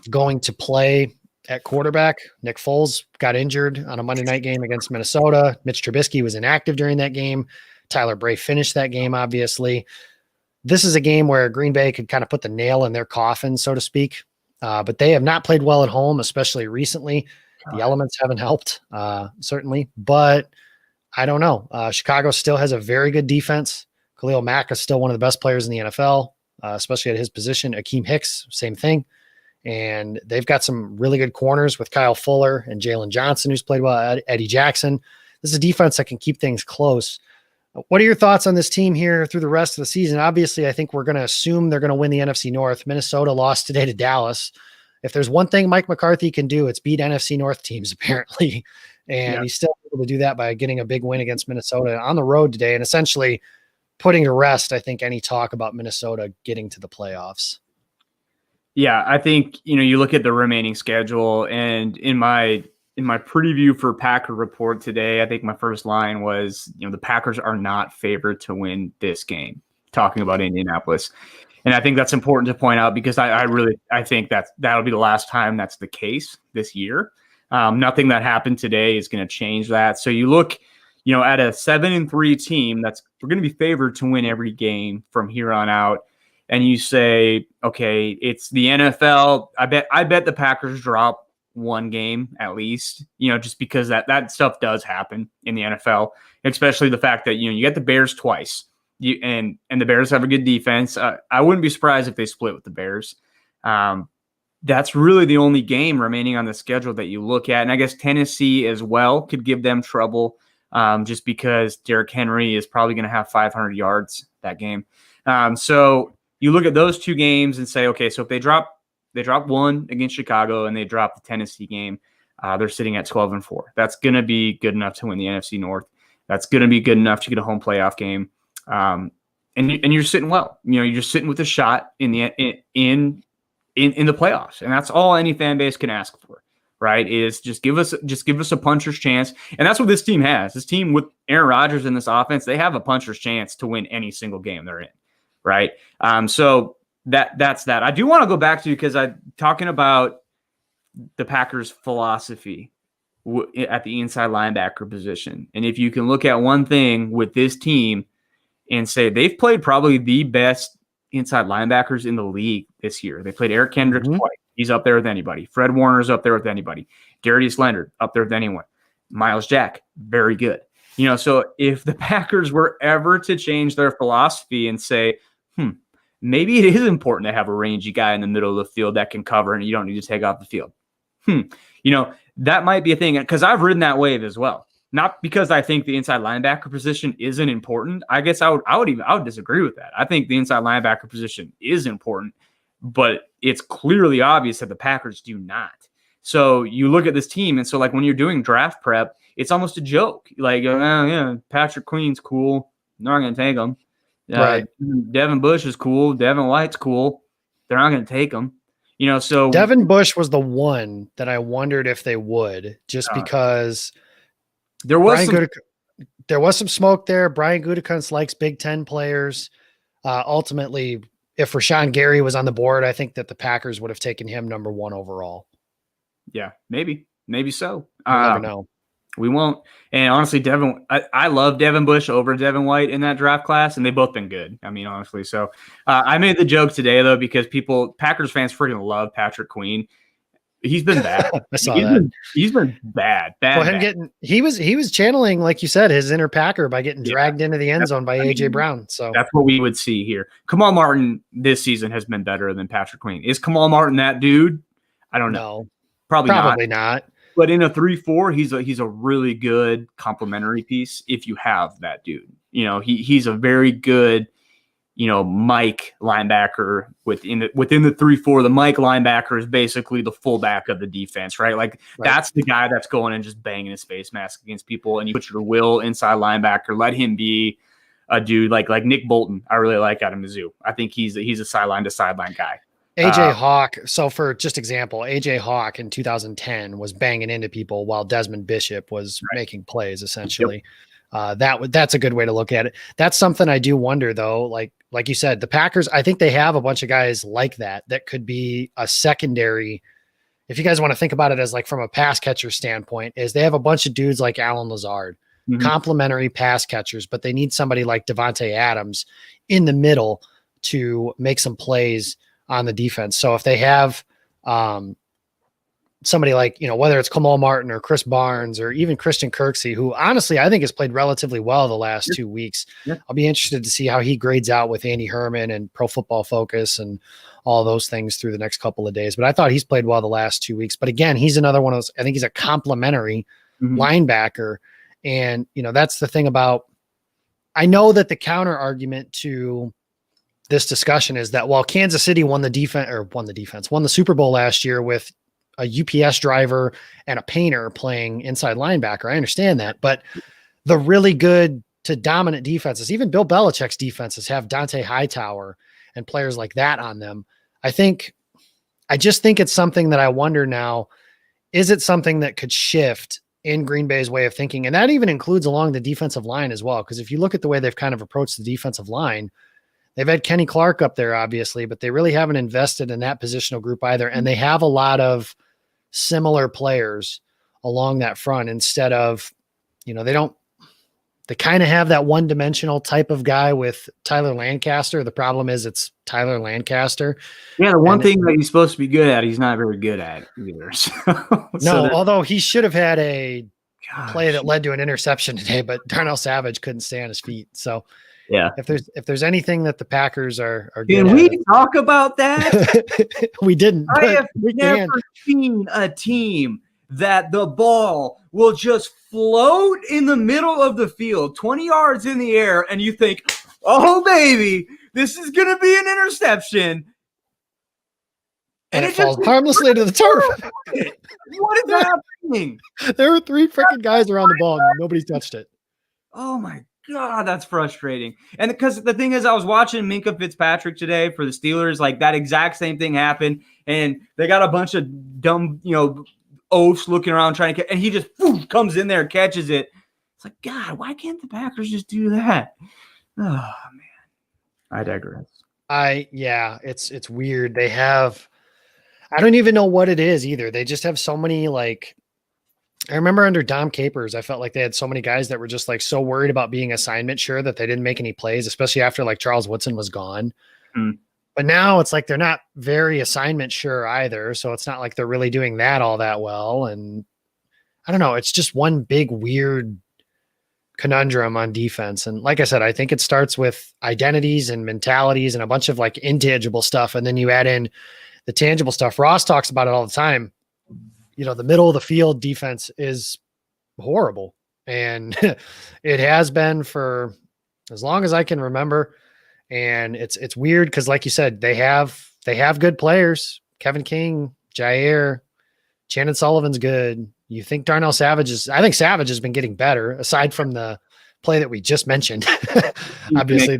S1: going to play at quarterback. Nick Foles got injured on a Monday night game against Minnesota. Mitch Trubisky was inactive during that game. Tyler Bray finished that game, obviously. This is a game where Green Bay could kind of put the nail in their coffin, so to speak. But they have not played well at home, especially recently. The elements haven't helped, certainly. But I don't know. Chicago still has a very good defense. Khalil Mack is still one of the best players in the NFL, especially at his position. Akeem Hicks, same thing. And they've got some really good corners with Kyle Fuller and Jalen Johnson, who's played well, Eddie Jackson. This is a defense that can keep things close. What are your thoughts on this team here through the rest of the season? Obviously, I think we're going to assume they're going to win the NFC North. Minnesota lost today to Dallas. If there's one thing Mike McCarthy can do, it's beat NFC North teams, apparently. And he's still able to do that by getting a big win against Minnesota on the road today and essentially putting to rest, I think, any talk about Minnesota getting to the playoffs.
S2: Yeah, I think, you look at the remaining schedule, and in my preview for Packer Report today, I think my first line was, the Packers are not favored to win this game, talking about Indianapolis. And I think that's important to point out because I think that'll be the last time that's the case this year. Nothing that happened today is going to change that. So you look, at a 7-3 team we're going to be favored to win every game from here on out. And you say, okay, it's the NFL. I bet the Packers drop one game at least, just because that stuff does happen in the NFL, especially the fact that, you get the Bears twice and the Bears have a good defense. I wouldn't be surprised if they split with the Bears. That's really the only game remaining on the schedule that you look at. And I guess Tennessee as well could give them trouble just because Derrick Henry is probably going to have 500 yards that game. So you look at those two games and say, okay, so if they drop one against Chicago and they drop the Tennessee game, they're sitting at 12-4. That's going to be good enough to win the NFC North. That's going to be good enough to get a home playoff game. And you're sitting well. You're just sitting with a shot in the playoffs, and that's all any fan base can ask for, right? Is just give us a puncher's chance, and that's what this team has. This team with Aaron Rodgers in this offense, they have a puncher's chance to win any single game they're in, right? So that's that. I do want to go back to, because I'm talking about the Packers' philosophy at the inside linebacker position. And if you can look at one thing with this team and say they've played probably the best inside linebackers in the league this year. They played Eric Kendricks twice. He's up there with anybody. Fred Warner's up there with anybody. Darius Leonard up there with anyone. Miles Jack, very good. So if the Packers were ever to change their philosophy and say, maybe it is important to have a rangy guy in the middle of the field that can cover and you don't need to take off the field. That might be a thing, because I've ridden that wave as well. Not because I think the inside linebacker position isn't important. I guess I would disagree with that. I think the inside linebacker position is important, but it's clearly obvious that the Packers do not. So you look at this team, and so like when you're doing draft prep, it's almost a joke. Like, oh, yeah, Patrick Queen's cool. They're not going to take him.
S1: Right.
S2: Devin Bush is cool. Devin White's cool. They're not going to take him. So
S1: Devin Bush was the one that I wondered if they would, just because
S2: there was
S1: some smoke there. Brian Gutekunst likes Big Ten players. Ultimately, if Rashawn Gary was on the board, I think that the Packers would have taken him number 1 overall.
S2: Yeah, maybe so.
S1: You never know.
S2: We won't. And honestly, I love Devin Bush over Devin White in that draft class, and they've both been good. I mean, honestly. So I made the joke today, though, because Packers fans freaking love Patrick Queen. He's been bad.
S1: I saw that.
S2: He's been bad.
S1: He was channeling, like you said, his inner Packer by getting dragged into the end zone by A.J. Brown. So
S2: that's what we would see here. Kamal Martin this season has been better than Patrick Queen. Is Kamal Martin that dude? I don't know. Probably not. But in a 3-4, he's a really good complementary piece if you have that dude. He's a very good, Mike linebacker within the 3-4. The Mike linebacker is basically the fullback of the defense, right? Like that's the guy that's going and just banging his face mask against people. And you put your will inside linebacker, let him be a dude like Nick Bolton. I really like out of Mizzou. I think he's a sideline to sideline guy.
S1: AJ Hawk. So for just example, AJ Hawk in 2010 was banging into people while Desmond Bishop was making plays essentially. Yep. That's a good way to look at it. That's something I do wonder though. Like you said, the Packers, I think they have a bunch of guys like that could be a secondary. If you guys want to think about it as like from a pass catcher standpoint, is they have a bunch of dudes like Alan Lazard, complimentary pass catchers, but they need somebody like Devontae Adams in the middle to make some plays on the defense. So if they have somebody like, whether it's Kamal Martin or Chris Barnes or even Christian Kirksey, who honestly I think has played relatively well the last 2 weeks. Yeah. I'll be interested to see how he grades out with Andy Herman and Pro Football Focus and all those things through the next couple of days. But I thought he's played well the last 2 weeks. But again, he's another one of those, I think he's a complimentary linebacker. And, that's the thing about, I know that the counter argument to this discussion is that while Kansas City won the Super Bowl last year with a UPS driver and a painter playing inside linebacker, I understand that, but the really good to dominant defenses, even Bill Belichick's defenses, have Dante Hightower and players like that on them. I just think it's something that I wonder now, is it something that could shift in Green Bay's way of thinking? And that even includes along the defensive line as well. Because if you look at the way they've kind of approached the defensive line, they've had Kenny Clark up there, obviously, but they really haven't invested in that positional group either. And they have a lot of similar players along that front instead of, they kind of have that one-dimensional type of guy with Tyler Lancaster. The problem is it's Tyler Lancaster.
S2: Yeah, the one thing that he's supposed to be good at, he's not very good at either.
S1: Although he should have had a play that led to an interception today, but Darnell Savage couldn't stay on his feet. So
S2: yeah,
S1: if there's anything that the Packers are
S2: can we talk about that?
S1: We didn't.
S2: I have never seen a team that the ball will just float in the middle of the field, 20 yards in the air, and you think, oh, baby, this is going to be an interception.
S1: And it falls harmlessly to the turf.
S2: What is happening?
S1: There were 3 freaking guys around the ball, and nobody touched it.
S2: Oh, my God, that's frustrating. And because the thing is, I was watching Minkah Fitzpatrick today for the Steelers. Like, that exact same thing happened, and they got a bunch of dumb, oafs looking around trying to catch, and he just comes in there and catches it. It's like, God, why can't the Packers just do that? Oh, man. I digress.
S1: It's weird. They have, I don't even know what it is either. They just have so many, I remember under Dom Capers, I felt like they had so many guys that were just so worried about being assignment sure that they didn't make any plays, especially after Charles Woodson was gone. But now it's they're not very assignment sure either. So it's not like they're really doing that all that well. And I don't know. It's just one big weird conundrum on defense. And like I said, I think it starts with identities and mentalities and a bunch of intangible stuff. And then you add in the tangible stuff. Ross talks about it all the time. The middle of the field defense is horrible. and it has been for as long as I can remember. And it's weird because, like you said, they have good players. Kevin King, Jair, Shannon Sullivan's good. You think Darnell Savage is? I think Savage has been getting better, aside from the play that we just mentioned. Obviously,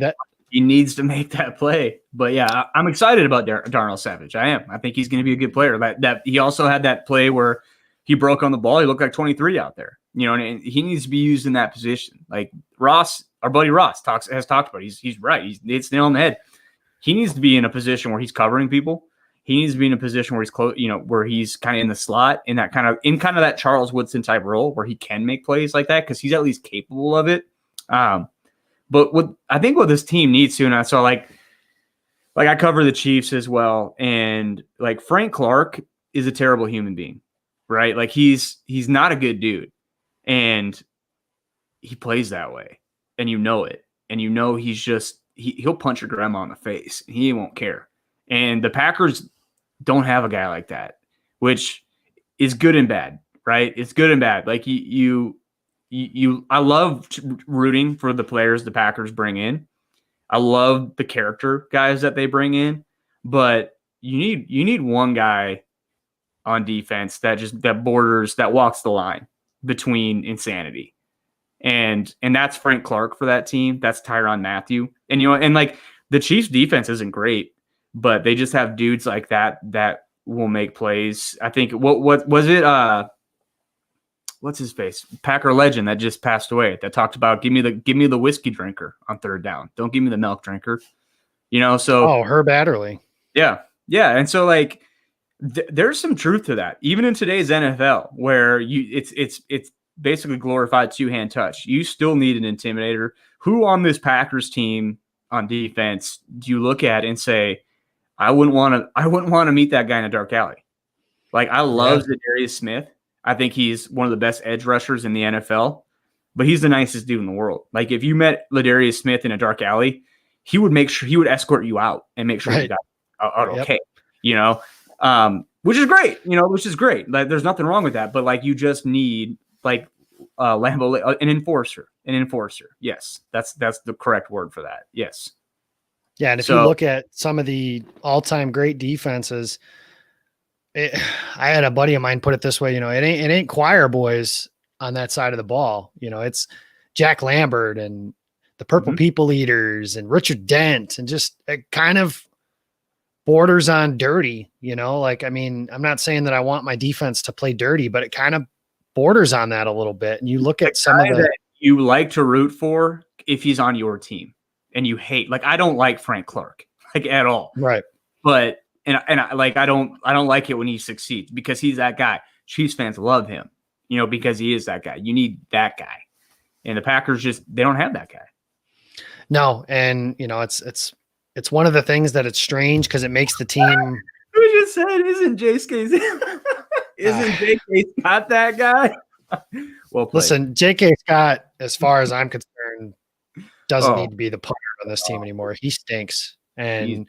S2: he needs to make that play. But yeah, I'm excited about Darnell Savage. I am. I think he's going to be a good player. That he also had that play where he broke on the ball. He looked like 23 out there, and he needs to be used in that position. Like Ross, our buddy Ross has talked about. He's right. It's nail on the head. He needs to be in a position where he's covering people. He needs to be in a position where he's close, where he's kind of in the slot, in kind of that Charles Woodson type role where he can make plays like that because he's at least capable of it. But I think what this team needs to, and I saw like I cover the Chiefs as well, and like Frank Clark is a terrible human being, right? Like he's not a good dude, and he plays that way, and it, and he'll punch your grandma in the face, and he won't care. And the Packers don't have a guy like that, which is good and bad, right? It's good and bad. Like I love rooting for the players the Packers bring in. I love the character guys that they bring in, but you need one guy on defense that walks the line between insanity. And that's Frank Clark for that team. That's Tyrann Mathieu. And and like the Chiefs defense isn't great, but they just have dudes like that will make plays. I think what was it? What's his face? Packer legend that just passed away that talked about give me the whiskey drinker on third down. Don't give me the milk drinker. So
S1: Herb Adderley.
S2: Yeah. And so like there's some truth to that. Even in today's NFL where it's basically glorified two-hand touch. You still need an intimidator. Who on this Packers team on defense do you look at and say, I wouldn't want to meet that guy in a dark alley? Like I love Zadarius Smith. I think he's one of the best edge rushers in the NFL, but he's the nicest dude in the world. Like if you met Ladarius Smith in a dark alley, he would escort you out and make sure you got out okay, which is great, Like there's nothing wrong with that, but like you just need like Lambo, an enforcer. Yes, that's the correct word for that. Yes.
S1: Yeah, and if you look at some of the all-time great defenses, I had a buddy of mine put it this way, it ain't choir boys on that side of the ball. It's Jack Lambert and the Purple People Eaters and Richard Dent, and just it kind of borders on dirty, like, I mean, I'm not saying that I want my defense to play dirty, but it kind of borders on that a little bit. And you look at some of the that
S2: you like to root for if he's on your team and you hate, like, I don't like Frank Clark like at all.
S1: Right.
S2: But And I don't like it when he succeeds because he's that guy. Chiefs fans love him, because he is that guy. You need that guy, and the Packers they don't have that guy.
S1: No, and it's one of the things that it's strange because it makes the team.
S2: Who just said isn't J.K. Scott that guy? Well,
S1: listen, J.K. Scott, as far as I'm concerned, doesn't need to be the punter on this team anymore. He stinks, and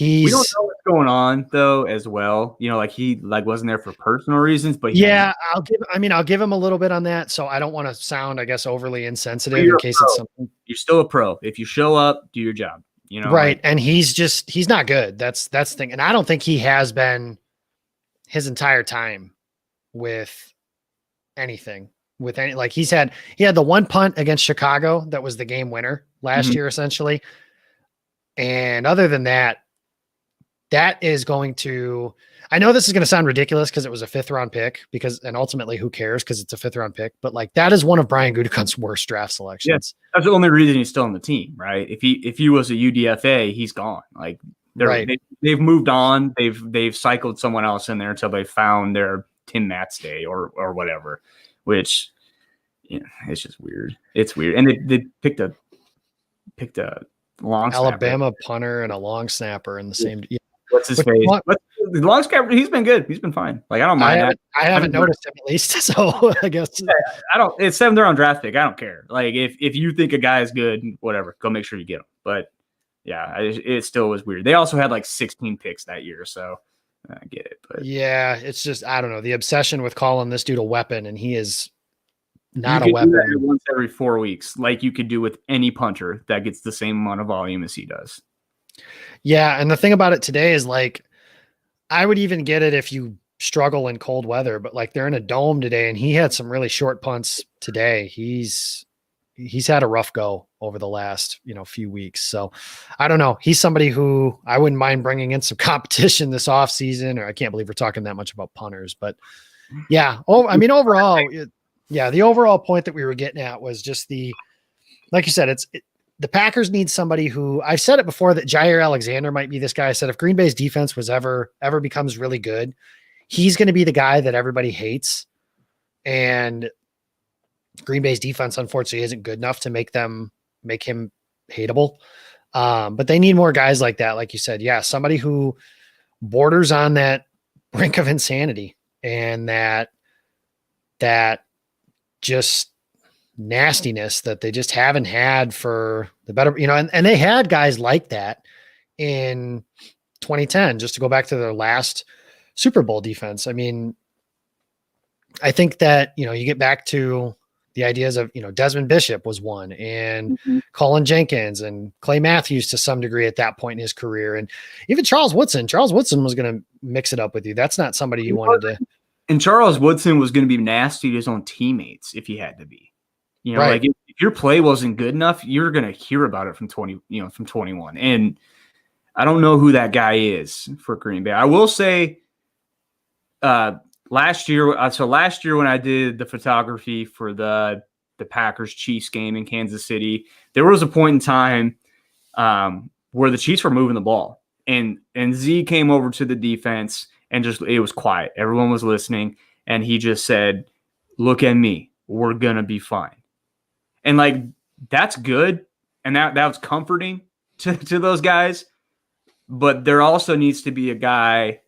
S1: we
S2: don't know what's going on though as well. Like he wasn't there for personal reasons, but
S1: I'll give him a little bit on that. So I don't want to sound, I guess, overly insensitive in case it's something.
S2: You're still a pro. If you show up, do your job.
S1: Right. And he's not good. That's the thing. And I don't think he has been his entire time with anything. He had the one punt against Chicago that was the game winner last year, essentially. And other than that, that is going to, I know this is going to sound ridiculous because it was a 5th round pick and ultimately who cares because it's a 5th round pick, but like that is one of Brian Gutekunst's worst draft selections.
S2: Yeah, that's the only reason he's still on the team, right? If he was a UDFA, he's gone. Like they've moved on. They've cycled someone else in there until they found their Tim Matstay or whatever, which it's just weird. It's weird. And they picked a long
S1: Alabama punter and a long snapper in the same.
S2: What's his face? The long snapper, he's been good. He's been fine. Like I don't mind.
S1: I haven't noticed him at least. So I guess
S2: I don't. It's 7th round draft pick. I don't care. Like if you think a guy is good, whatever, go make sure you get him. But yeah, it still was weird. They also had like 16 picks that year, so I get it. But
S1: yeah, it's just I don't know the obsession with calling this dude a weapon, and he is not
S2: you
S1: a
S2: could do that
S1: weapon.
S2: once every 4 weeks, like you could do with any punter that gets the same amount of volume as he does.
S1: Yeah, and the thing about it today is like I would even get it if you struggle in cold weather, but like they're in a dome today and he had some really short punts today. He's had a rough go over the last, few weeks. So I don't know. He's somebody who I wouldn't mind bringing in some competition this off season, or I can't believe we're talking that much about punters, but yeah. Oh, I mean, overall, the overall point that we were getting at was just like you said, the Packers need somebody who I've said it before that Jair Alexander might be this guy. I said, if Green Bay's defense was ever becomes really good, he's going to be the guy that everybody hates. And Green Bay's defense, unfortunately, isn't good enough to make him hateable. But they need more guys like that. Like you said, yeah, somebody who borders on that brink of insanity and that just nastiness that they just haven't had for the better, and they had guys like that in 2010, just to go back to their last Super Bowl defense. I mean, I think that, you get back to the ideas of, Desmond Bishop was one, and Colin Jenkins and Clay Matthews to some degree at that point in his career. And even Charles Woodson was going to mix it up with you. That's not somebody you wanted to.
S2: And Charles Woodson was going to be nasty to his own teammates if he had to be.
S1: Right.
S2: Like if your play wasn't good enough, you're going to hear about it from 21. And I don't know who that guy is for Green Bay. I will say last year when I did the photography for the Packers Chiefs game in Kansas City, there was a point in time where the Chiefs were moving the ball, and Z came over to the defense and it was quiet. Everyone was listening, and he just said, "Look at me. We're going to be fine." And like, that's good. And that was comforting to those guys. But there also needs to be a guy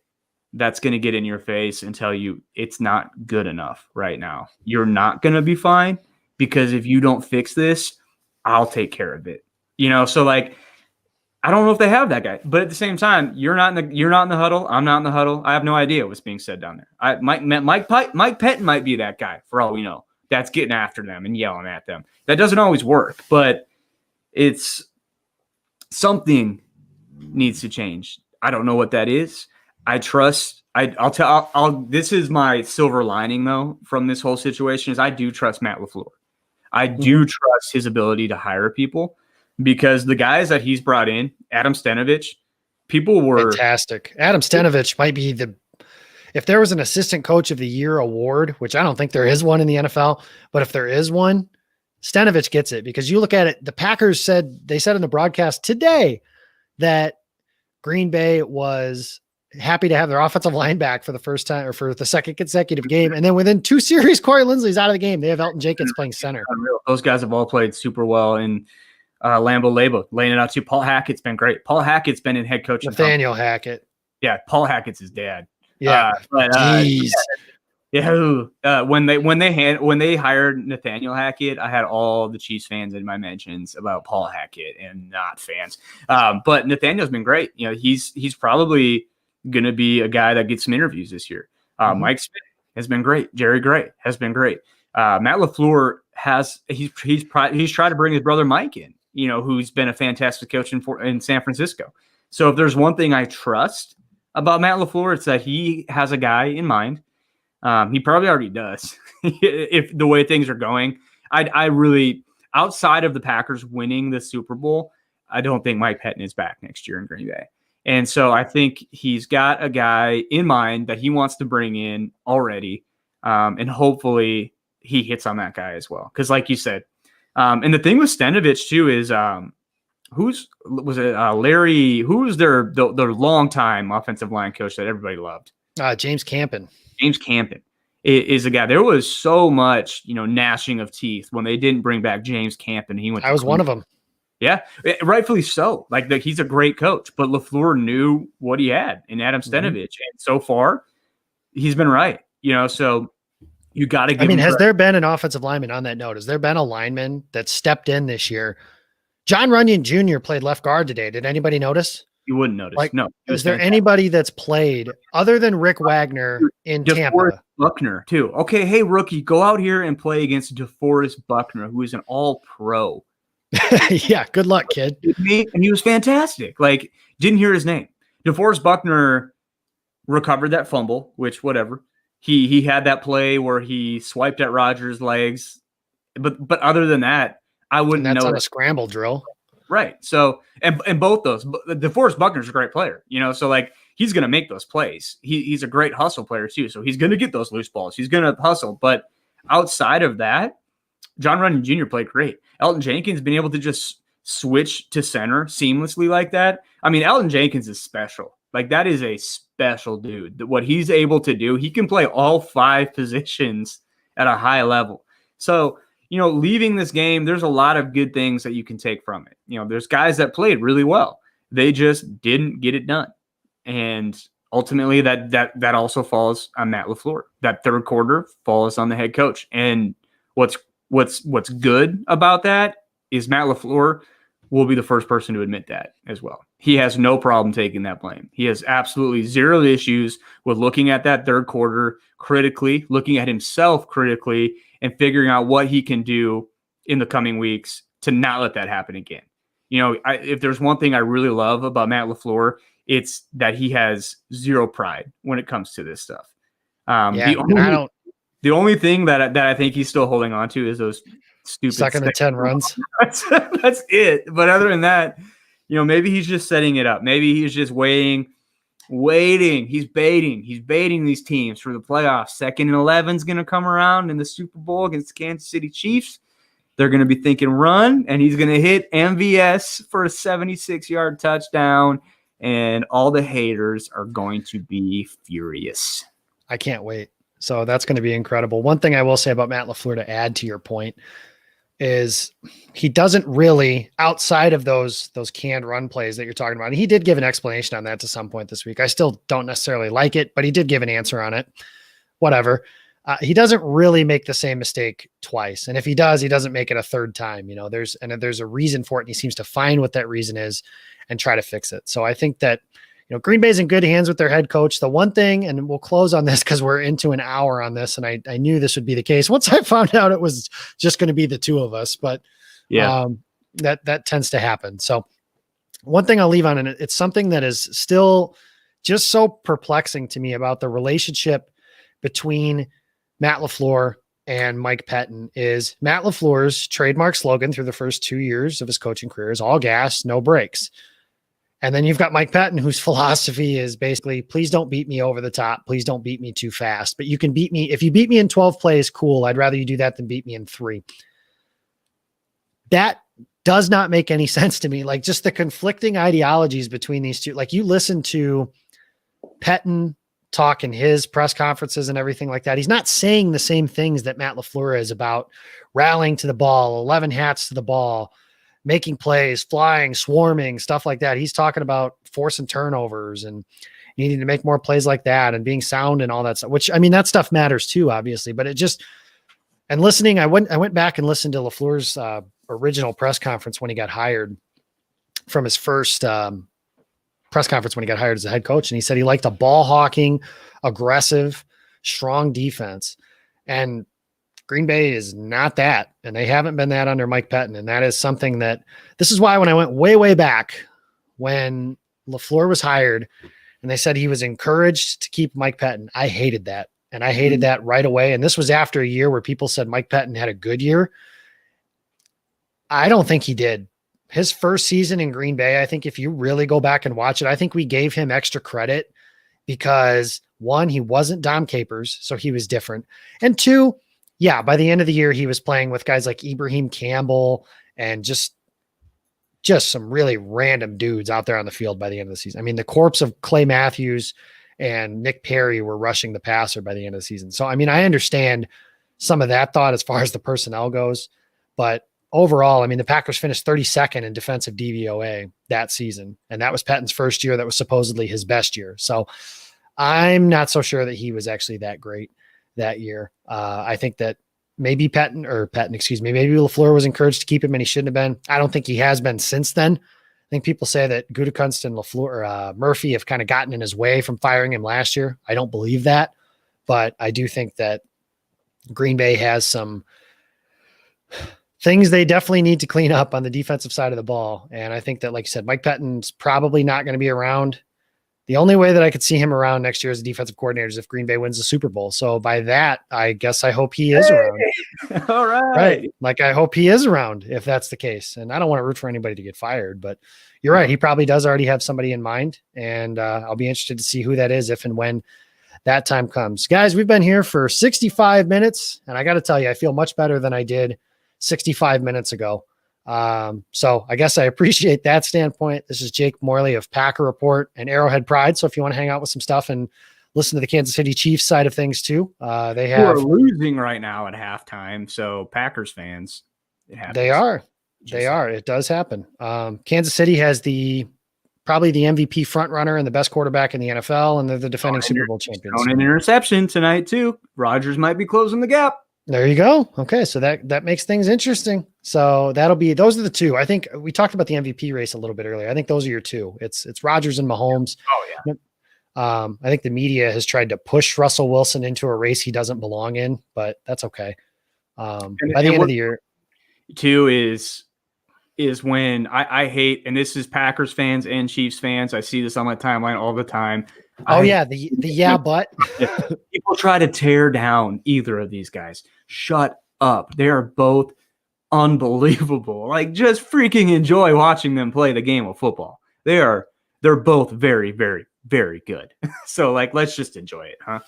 S2: that's going to get in your face and tell you it's not good enough right now. You're not going to be fine, because if you don't fix this, I'll take care of it. So like, I don't know if they have that guy, but at the same time, you're not in the huddle. I'm not in the huddle. I have no idea what's being said down there. Mike Pettin might be that guy for all we know. That's getting after them and yelling at them. That doesn't always work, but it's something needs to change. I don't know what that is. This is my silver lining though from this whole situation is I do trust Matt LaFleur. I do trust his ability to hire people, because the guys that he's brought in, Adam Stenavich, people were
S1: fantastic. Adam Stenavich might be if there was an assistant coach of the year award, which I don't think there is one in the NFL, but if there is one, Stenavich gets it, because you look at it, the Packers said in the broadcast today that Green Bay was happy to have their offensive line back for the first time or for the second consecutive game. And then within 2 series, Corey Linsley's out of the game. They have Elton Jenkins playing center.
S2: Those guys have all played super well. And Lambeau Labo laying it out to Paul Hackett's been great. Paul Hackett's been in head coach.
S1: Nathaniel Hackett.
S2: Yeah. Paul Hackett's his dad.
S1: Yeah.
S2: When they hired Nathaniel Hackett, I had all the Chiefs fans in my mentions about Paul Hackett and not fans. But Nathaniel's been great. He's probably going to be a guy that gets some interviews this year. Mike Smith has been great. Jerry Gray has been great. Matt LaFleur he's tried to bring his brother Mike in, who's been a fantastic coach in San Francisco. So if there's one thing I trust about Matt LaFleur, it's that he has a guy in mind. He probably already does if the way things are going. I really, outside of the Packers winning the Super Bowl, I don't think Mike Pettin is back next year in Green Bay. And so I think he's got a guy in mind that he wants to bring in already. And hopefully he hits on that guy as well. Because like you said, and the thing with Stenavich too is Larry, who was their longtime offensive line coach that everybody loved?
S1: James Campen.
S2: James Campen is a guy. There was so much, gnashing of teeth when they didn't bring back James Campen.
S1: I was one of them.
S2: Yeah, rightfully so. He's a great coach, but LaFleur knew what he had in Adam Stenavich, and so far, he's been right. So you got to.
S1: Has there been an offensive lineman on that note? Has there been a lineman that stepped in this year? John Runyon Jr. played left guard today. Did anybody notice?
S2: You wouldn't notice. No.
S1: Is there anybody that's played other than Rick Wagner in Tampa?
S2: Buckner too. Okay, hey rookie, go out here and play against DeForest Buckner, who is an All-Pro.
S1: Yeah, good luck, kid.
S2: And he was fantastic. Like, didn't hear his name. DeForest Buckner recovered that fumble, which whatever. He had that play where he swiped at Rodgers' legs, but other than that, I wouldn't know.
S1: That's on a scramble drill,
S2: right? So and both those, DeForest Buckner's a great player, so like he's going to make those plays. He's a great hustle player too, so he's going to get those loose balls. He's going to hustle, but outside of that, John Runyon Jr. played great. Elton Jenkins been able to just switch to center seamlessly like that. I mean, Elton Jenkins is special. Like, that is a special dude. What he's able to do, he can play all 5 positions at a high level. So, leaving this game, there's a lot of good things that you can take from it. There's guys that played really well. They just didn't get it done. And ultimately that also falls on Matt LaFleur. That third quarter falls on the head coach. And what's good about that is Matt LaFleur will be the first person to admit that as well. He has no problem taking that blame. He has absolutely zero issues with looking at that third quarter critically, looking at himself critically, and figuring out what he can do in the coming weeks to not let that happen again. If there's one thing I really love about Matt LaFleur, it's that he has zero pride when it comes to this stuff. The only thing that I think he's still holding on to is those stupid
S1: second and 10 runs.
S2: That's it. But other than that, maybe he's just setting it up. Maybe he's just waiting. He's baiting these teams for the playoffs. 2nd and 11 is going to come around in the Super Bowl against the Kansas City Chiefs. They're going to be thinking run, and he's going to hit MVS for a 76-yard touchdown, and all the haters are going to be furious.
S1: I can't wait. So that's going to be incredible. One thing I will say about Matt LaFleur, to add to your point, is he doesn't really, outside of those canned run plays that you're talking about, and he did give an explanation on that to some point this week. I still don't necessarily like it, but he did give an answer on it. Whatever. He doesn't really make the same mistake twice. And if he does, he doesn't make it a third time. There's a reason for it, and he seems to find what that reason is and try to fix it. So I think that, Green Bay's in good hands with their head coach. The one thing, and we'll close on this because we're into an hour on this, and I knew this would be the case once I found out it was just going to be the two of us, but yeah, that tends to happen. So one thing I'll leave on, and it's something that is still just so perplexing to me about the relationship between Matt LaFleur and Mike Pettin, is Matt LaFleur's trademark slogan through the first 2 years of his coaching career is all gas, no brakes. And then you've got Mike Pettin, whose philosophy is basically, please don't beat me over the top. Please don't beat me too fast. But you can beat me. If you beat me in 12 plays, cool. I'd rather you do that than beat me in 3. That does not make any sense to me. Like, just the conflicting ideologies between these two. Like, you listen to Pettin talk in his press conferences and everything like that. He's not saying the same things that Matt LaFleur is about rallying to the ball, 11 hats to the ball, making plays, flying, swarming, stuff like that. He's talking about forcing turnovers and needing to make more plays like that and being sound and all that stuff, which, I mean, that stuff matters too, obviously, but it just, and listening, I went back and listened to LaFleur's original press conference when he got hired, from his first press conference when he got hired as a head coach. And he said he liked a ball hawking, aggressive, strong defense. And Green Bay is not that, and they haven't been that under Mike Pettin. And that is something that, this is why when I went way, way back when LaFleur was hired and they said he was encouraged to keep Mike Pettin, I hated that. And I hated that right away. And this was after a year where people said Mike Pettin had a good year. I don't think he did. His first season in Green Bay, I think if you really go back and watch it, I think we gave him extra credit because, one, he wasn't Dom Capers, so he was different. And two, yeah, by the end of the year, he was playing with guys like Ibrahim Campbell and just some really random dudes out there on the field by the end of the season. I mean, the corpse of Clay Matthews and Nick Perry were rushing the passer by the end of the season. So, I mean, I understand some of that thought as far as the personnel goes, but overall, I mean, the Packers finished 32nd in defensive DVOA that season, and that was Pettin's first year. That was supposedly his best year. So I'm not so sure that he was actually that great that year. I think that maybe maybe LaFleur was encouraged to keep him and he shouldn't have been. I don't think he has been since then. I think people say that Gutekunst and LaFleur, Murphy have kind of gotten in his way from firing him last year. I don't believe that, But I do think that Green Bay has some things they definitely need to clean up on the defensive side of the ball. And I think that, like you said, Mike Pettine's probably not going to be around. The only way that I could see him around next year as a defensive coordinator is if Green Bay wins the Super Bowl. So by that, I guess I hope he is around.
S2: All right.
S1: Right. Like I hope he is around if that's the case. And I don't want to root for anybody to get fired, but you're right. He probably does already have somebody in mind. And I'll be interested to see who that is if and when that time comes. Guys, we've been here for 65 minutes. And I got to tell you, I feel much better than I did 65 minutes ago. So I guess I appreciate that standpoint. This is Jake Morley of Packer Report and Arrowhead Pride. So if you want to hang out with some stuff and listen to the Kansas City Chiefs side of things too, they are
S2: losing right now at halftime. So Packers fans, it happens.
S1: They are. It does happen. Kansas City has probably the MVP front runner and the best quarterback in the NFL, and they're the defending Super Bowl champions.
S2: An interception tonight too. Rodgers might be closing the gap.
S1: There you go. Okay. So that makes things interesting. So those are the two. I think we talked about the MVP race a little bit earlier. I think those are your two. It's Rodgers and Mahomes.
S2: Oh yeah.
S1: I think the media has tried to push Russell Wilson into a race he doesn't belong in, but that's okay. By the end of the year
S2: too is when I hate, and this is Packers fans and Chiefs fans. I see this on my timeline all the time.
S1: But
S2: people try to tear down either of these guys. Shut up. They are both unbelievable. Like, just freaking enjoy watching them play the game of football. They're both very, very, very good. So like, let's just enjoy it, huh?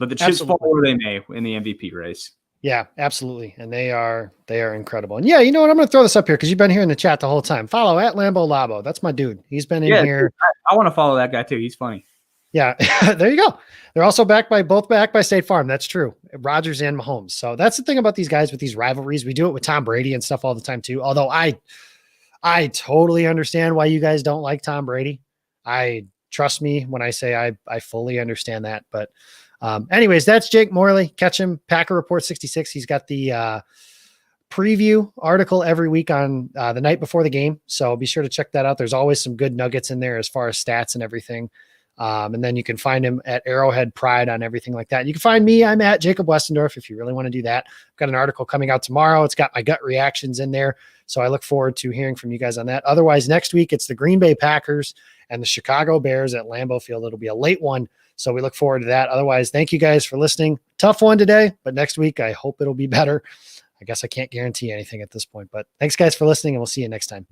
S2: But the chips fall where they may in the MVP race.
S1: Yeah, absolutely. And they are incredible. And yeah, you know what? I'm going to throw this up here because you've been here in the chat the whole time. Follow at Lambo Labo. That's my dude. He's been in here.
S2: I want to follow that guy too. He's funny.
S1: Yeah, there you go. They're also backed by State Farm. That's true. Rodgers and Mahomes. So that's the thing about these guys with these rivalries. We do it with Tom Brady and stuff all the time too. Although I totally understand why you guys don't like Tom Brady. Trust me when I say I fully understand that. But anyways, that's Jake Morley. Catch him, Packer Report 66. He's got the preview article every week on the night before the game. So be sure to check that out. There's always some good nuggets in there as far as stats and everything. And then you can find him at Arrowhead Pride on everything like that. You can find me. I'm at Jacob Westendorf if you really want to do that. I've got an article coming out tomorrow. It's got my gut reactions in there. So I look forward to hearing from you guys on that. Otherwise, next week, it's the Green Bay Packers and the Chicago Bears at Lambeau Field. It'll be a late one. So we look forward to that. Otherwise, thank you guys for listening. Tough one today, but next week, I hope it'll be better. I guess I can't guarantee anything at this point, but thanks guys for listening and we'll see you next time.